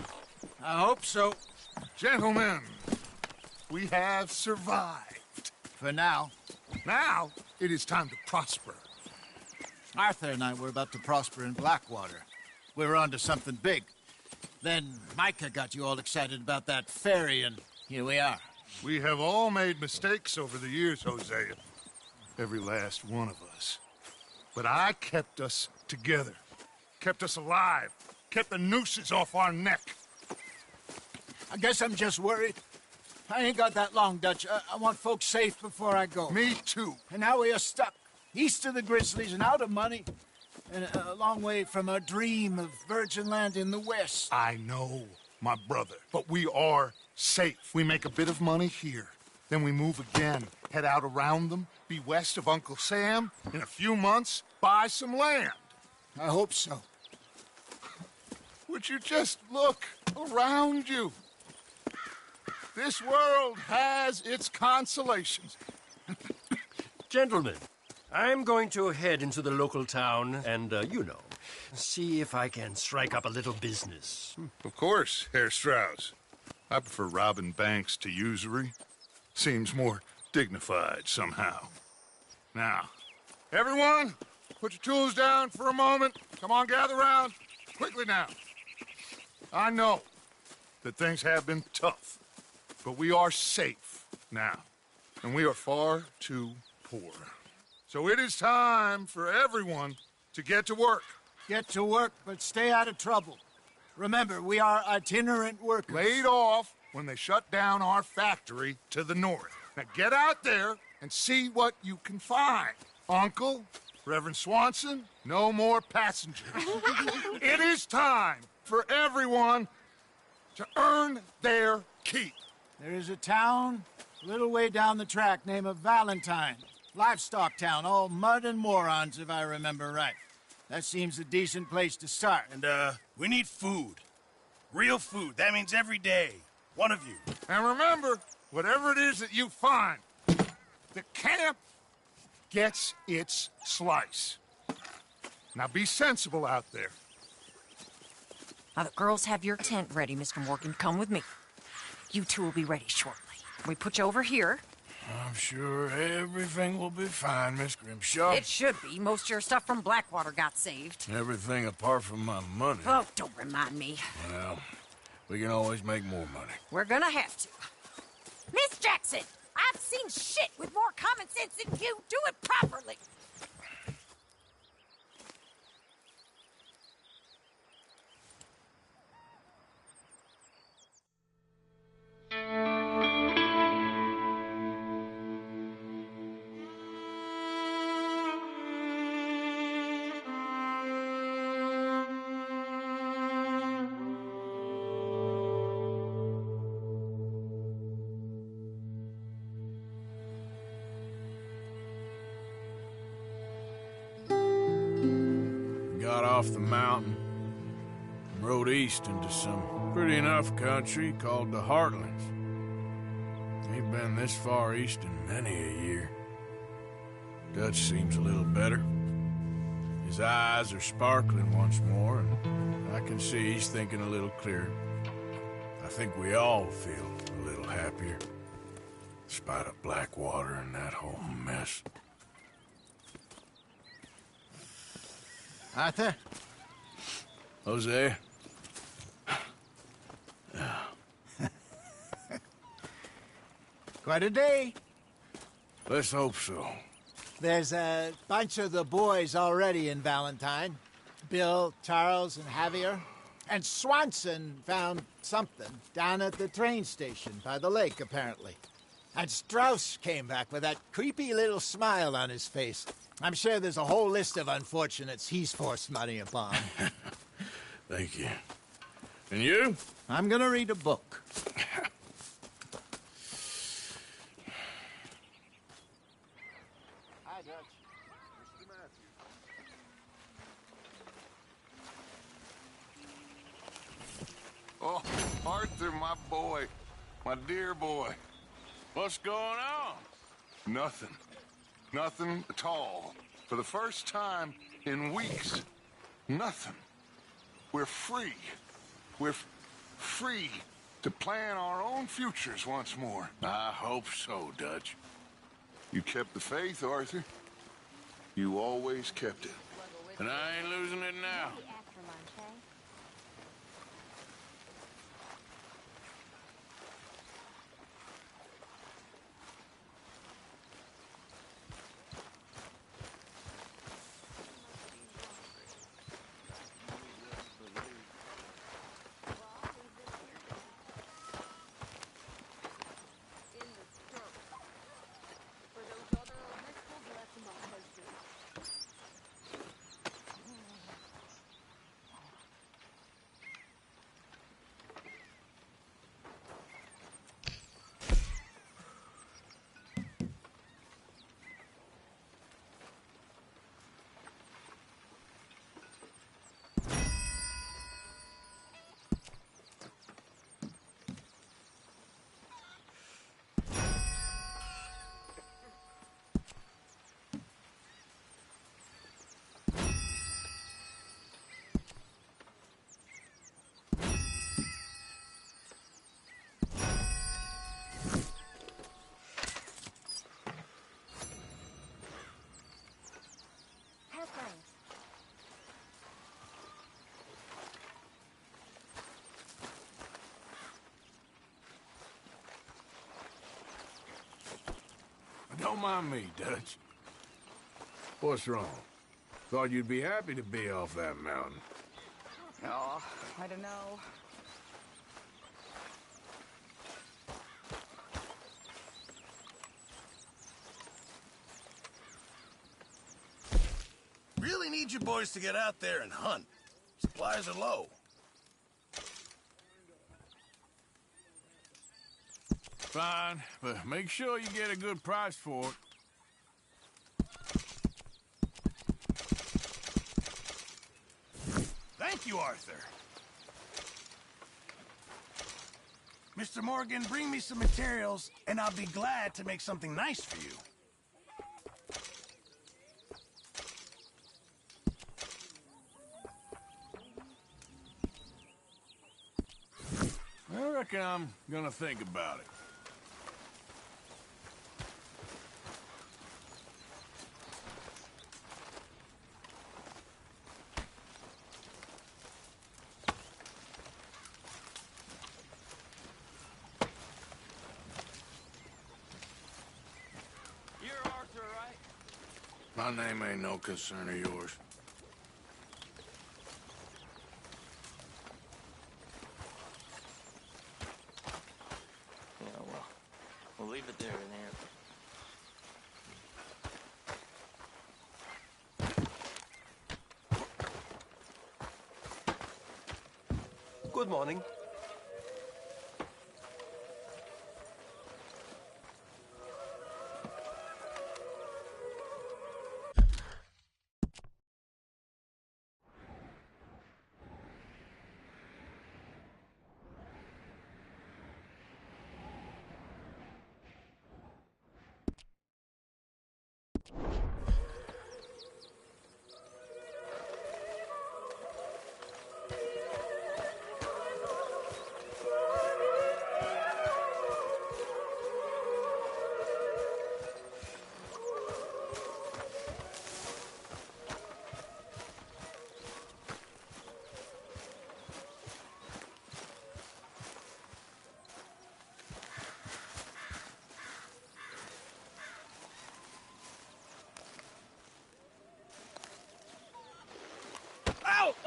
I hope so. Gentlemen, we have survived. For now. Now, it is time to prosper. Arthur and I were about to prosper in Blackwater. We were onto something big. Then Micah got you all excited about that ferry, and here we are. We have all made mistakes over the years, Hosea. Every last one of us. But I kept us together. Kept us alive. Kept the nooses off our neck. I guess I'm just worried. I ain't got that long, Dutch. I want folks safe before I go. Me too. And now we are stuck, east of the Grizzlies and out of money, and a long way from our dream of virgin land in the west. I know, my brother, but we are safe. We make a bit of money here. Then we move again, head out around them, be west of Uncle Sam. In a few months, buy some land. I hope so. Would you just look around you? This world has its consolations. Gentlemen, I'm going to head into the local town and, see if I can strike up a little business. Of course, Herr Strauss. I prefer robbing banks to usury. Seems more dignified somehow. Now, everyone, put your tools down for a moment. Come on, gather round. Quickly now. I know that things have been tough, but we are safe now, and we are far too poor. So it is time for everyone to get to work. Get to work, but stay out of trouble. Remember, we are itinerant workers. Laid off when they shut down our factory to the north. Now get out there and see what you can find. Uncle, Reverend Swanson, no more passengers. It is time for everyone to earn their keep. There is a town a little way down the track named Valentine. Livestock town, all mud and morons, if I remember right. That seems a decent place to start. And, we need food. Real food. That means every day. One of you. And remember, whatever it is that you find, the camp gets its slice. Now be sensible out there. Now, the girls have your tent ready, Mr. Morgan. Come with me. You two will be ready shortly. We put you over here. I'm sure everything will be fine, Miss Grimshaw. It should be. Most of your stuff from Blackwater got saved. Everything apart from my money. Oh, don't remind me. Well, we can always make more money. We're gonna have to. Miss Jackson, I've seen shit with more common sense than you. Do it properly. Got off the mountain, rode east into some pretty enough country called the Heartlands. Ain't been this far east in many a year. Dutch seems a little better. His eyes are sparkling once more, and I can see he's thinking a little clearer. I think we all feel a little happier, in spite of Blackwater and that whole mess. Arthur? Hosea? Quite a day. Let's hope so. There's a bunch of the boys already in Valentine. Bill, Charles, and Javier. And Swanson found something down at the train station by the lake, apparently. And Strauss came back with that creepy little smile on his face. I'm sure there's a whole list of unfortunates he's forced money upon. Thank you. And you? I'm gonna read a book. Hi, Dutch. Mr. Matthews. Oh, Arthur, my boy. My dear boy. What's going on? Nothing. Nothing at all. For the first time in weeks, nothing. We're free. We're free to plan our own futures once more. I hope so, Dutch. You kept the faith, Arthur. You always kept it. And I ain't losing it now. Don't mind me, Dutch. What's wrong? Thought you'd be happy to be off that mountain. Oh, I don't know. Really need you boys to get out there and hunt. Supplies are low. Fine, but make sure you get a good price for it. Thank you, Arthur. Mr. Morgan, bring me some materials, and I'll be glad to make something nice for you. I reckon I'm gonna think about it. You're Arthur, right? My name ain't no concern of yours. Yeah, well, we'll leave it there then. Good morning.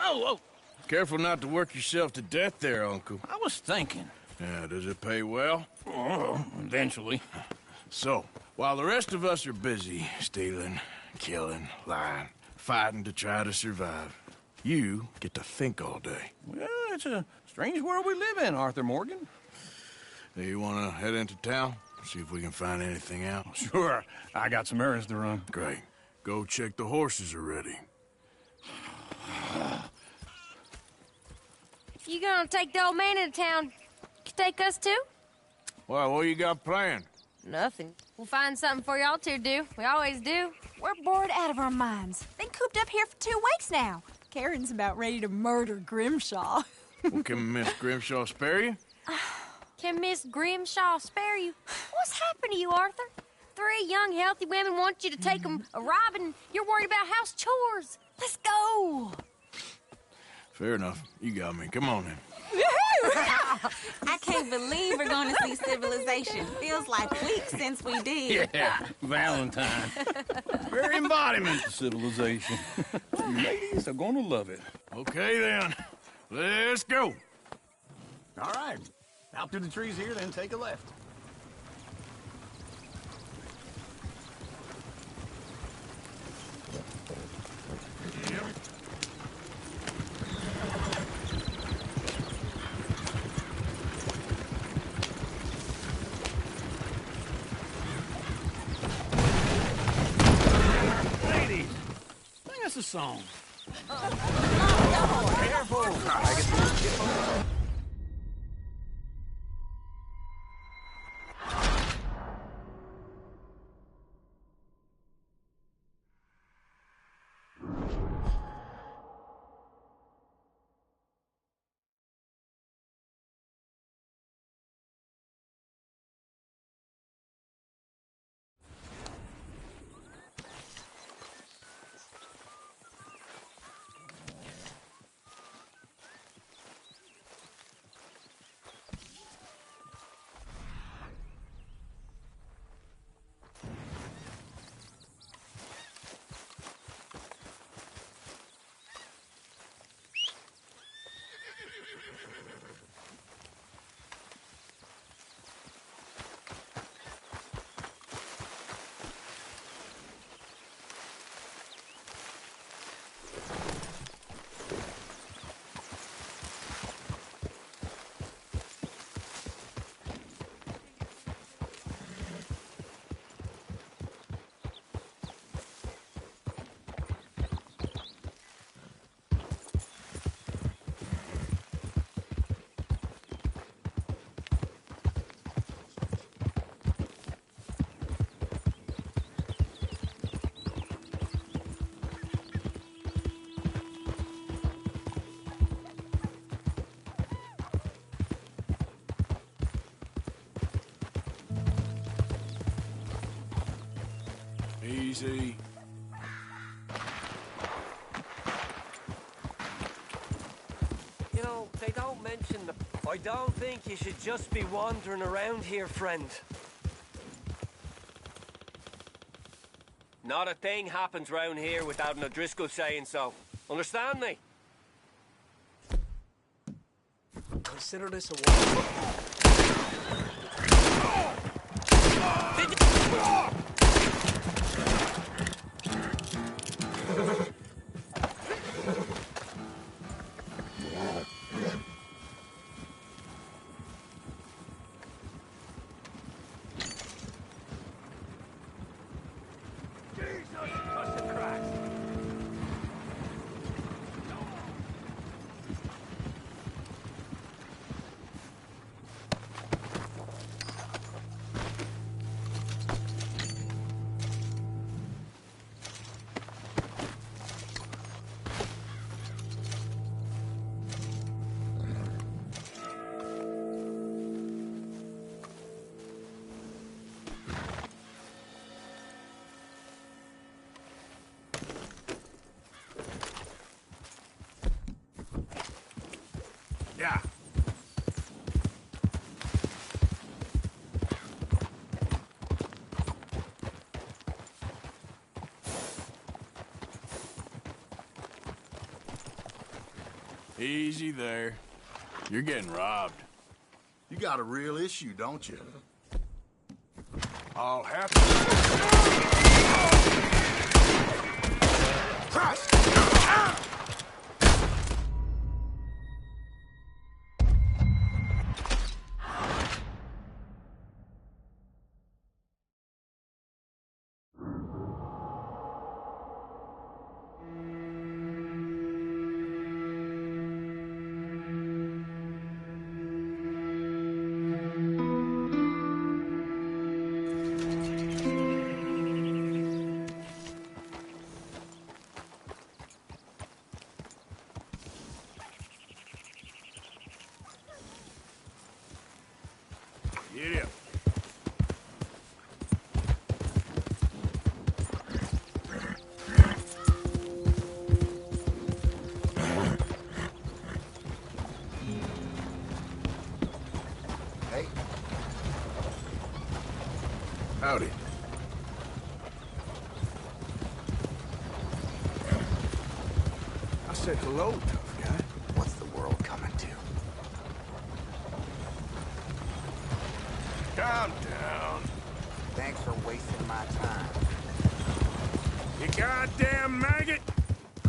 Whoa! Careful not to work yourself to death there, Uncle. I was thinking. Yeah, does it pay well? Oh, eventually. So, while the rest of us are busy stealing, killing, lying, fighting to try to survive, you get to think all day. Well, it's a strange world we live in, Arthur Morgan. Hey, you want to head into town? See if we can find anything out? Sure. I got some errands to run. Great. Go check the horses are ready. You gonna take the old man into town? You take us too? Well, what you got planned? Nothing. We'll find something for y'all to do. We always do. We're bored out of our minds. Been cooped up here for 2 weeks now. Karen's about ready to murder Grimshaw. Well, can Miss Grimshaw spare you? Can Miss Grimshaw spare you? What's happened to you, Arthur? 3 young, healthy women want you to take them a robbing. You're worried about house chores. Let's go. Fair enough. You got me. Come on then. I can't believe we're going to see civilization. Feels like weeks since we did. Yeah, Valentine. Very embodiment of civilization. You ladies are going to love it. Okay, then. Let's go. All right. Out through the trees here, then take a left. Ladies, sing us a song. Careful. Easy. You know, they don't mention the... I don't think you should just be wandering around here, friend. Not a thing happens round here without an O'Driscoll saying so. Understand me? Consider this a war. Yeah. Easy there. You're getting robbed. You got a real issue, don't you? I'll have Get up. Hey. Howdy. I said hello, tough guy. What's the world coming to? Calm down. Thanks for wasting my time. You goddamn maggot!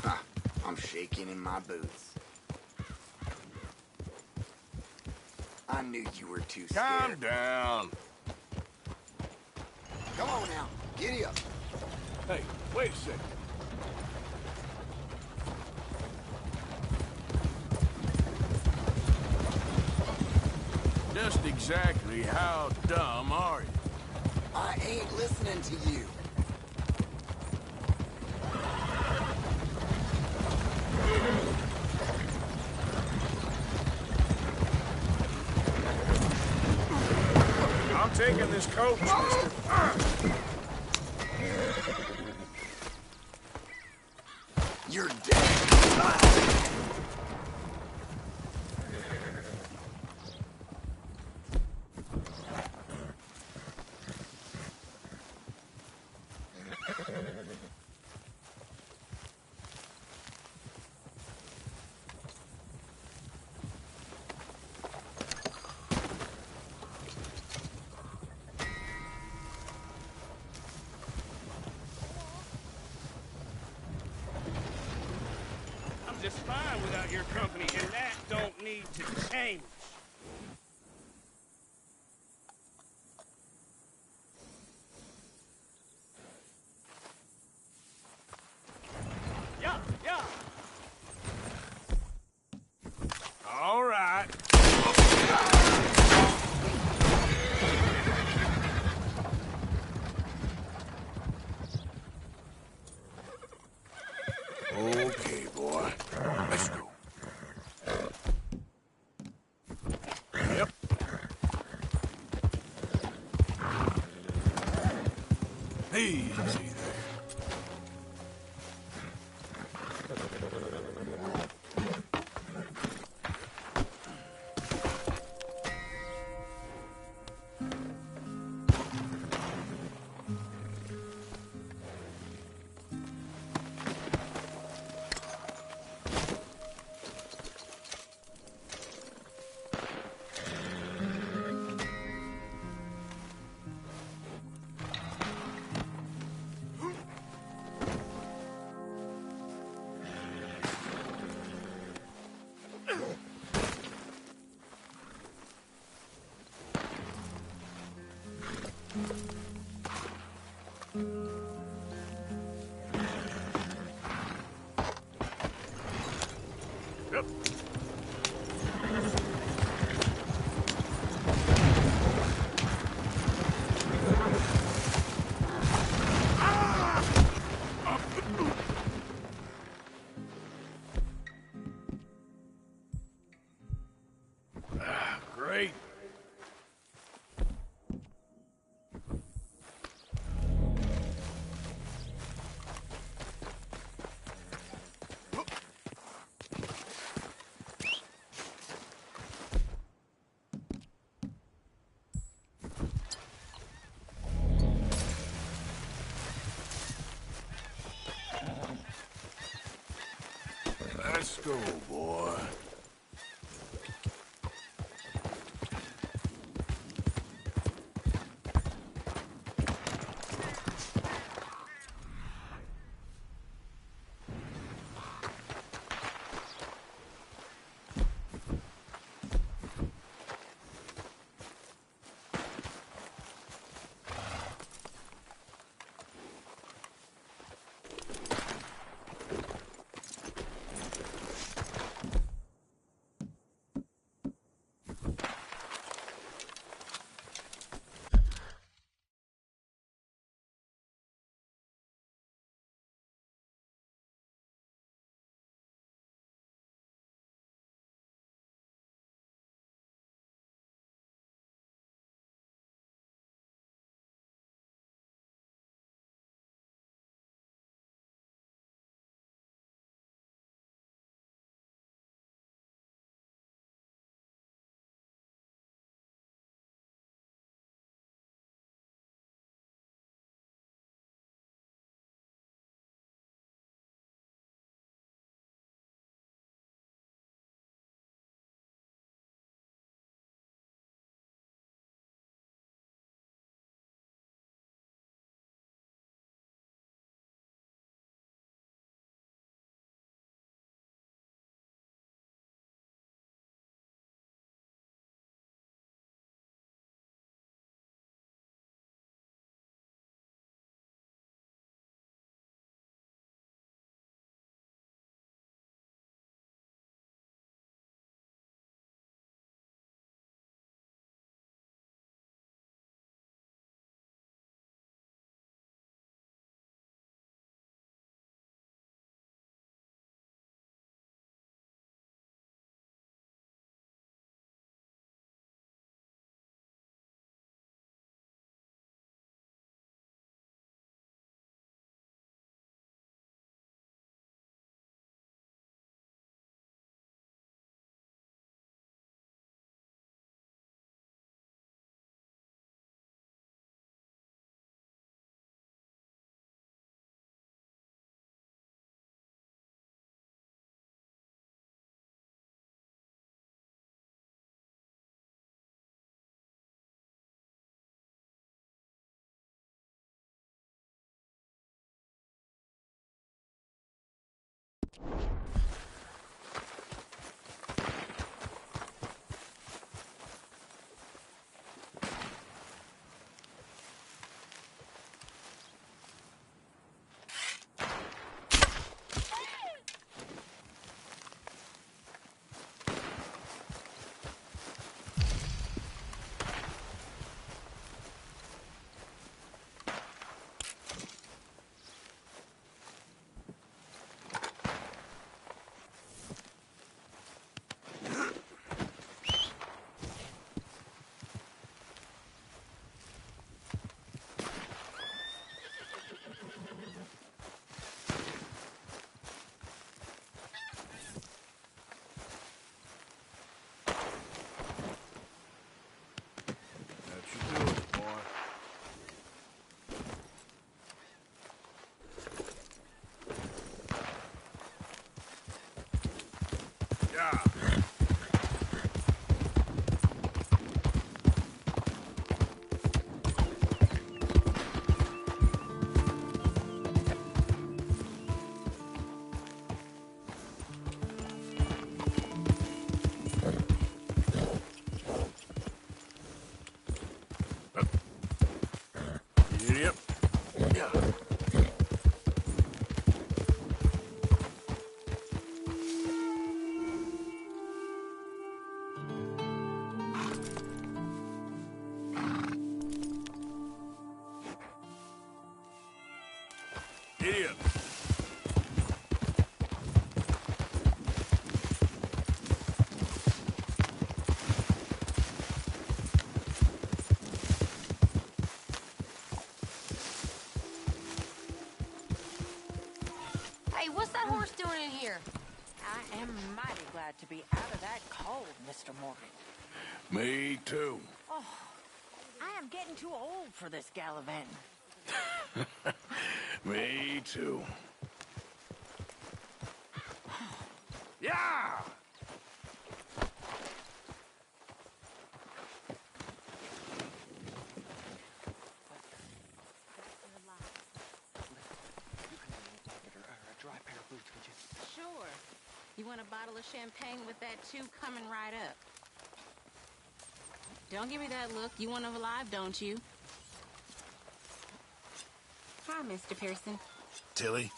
Ha, I'm shaking in my boots. I knew you were too scared. Calm down. Come on now, giddy up. Hey, wait a second. Just exactly how dumb are you? I ain't listening to you. I'm taking this coach, mister. You're dead. I'm just fine without your company, and that don't need to change. Yeah, yeah. All right. Okay, boy. Let's go. Yep. Easy there. Yep. Great. Let's go, boy. Giddy up. Hey, what's that horse doing in here? I am mighty glad to be out of that cold, Mr. Morgan. Me too. Oh, I am getting too old for this gallivanting. Me too. Yeah! Sure. You want a bottle of champagne with that too? Coming right up. Don't give me that look. You want to alive, don't you? Hi, Mr. Pearson. Tilly.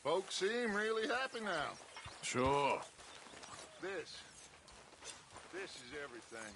Folks seem really happy now. Sure. This is everything.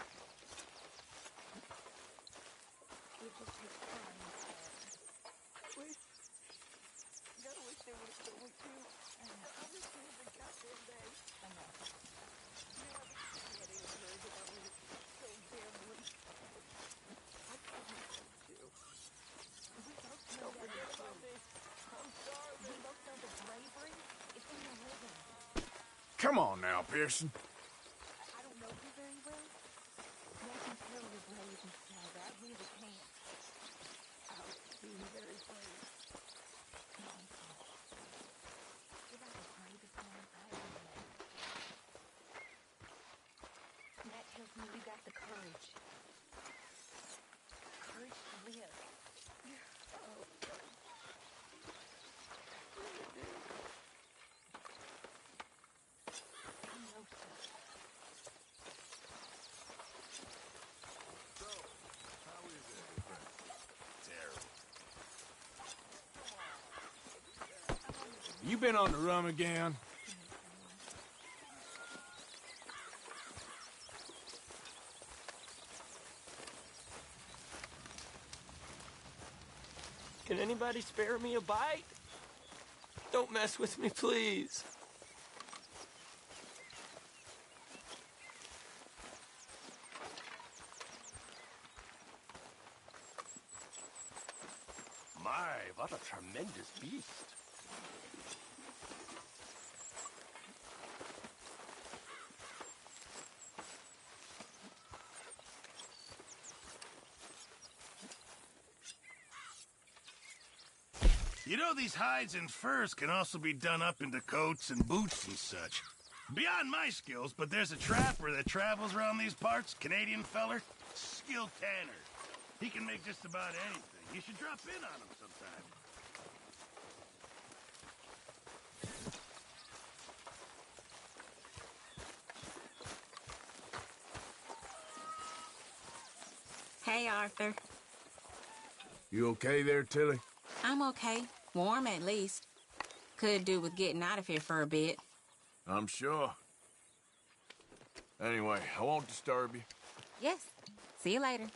Come on now, Pearson. I don't know you very well. I can tell you're brave and sad. I really can't. I'll be very brave. Come on, Paul. If I was brave as one, I would know. That tells me you got the courage. Courage to live. Oh, You been on the rum again? Can anybody spare me a bite? Don't mess with me, please. My, what a tremendous beast. You know, these hides and furs can also be done up into coats and boots and such. Beyond my skills, but there's a trapper that travels around these parts, Canadian feller, skilled tanner. He can make just about anything. You should drop in on him sometime. Hey, Arthur. You okay there, Tilly? I'm okay. Warm, at least. Could do with getting out of here for a bit. I'm sure. Anyway, I won't disturb you. Yes. See you later.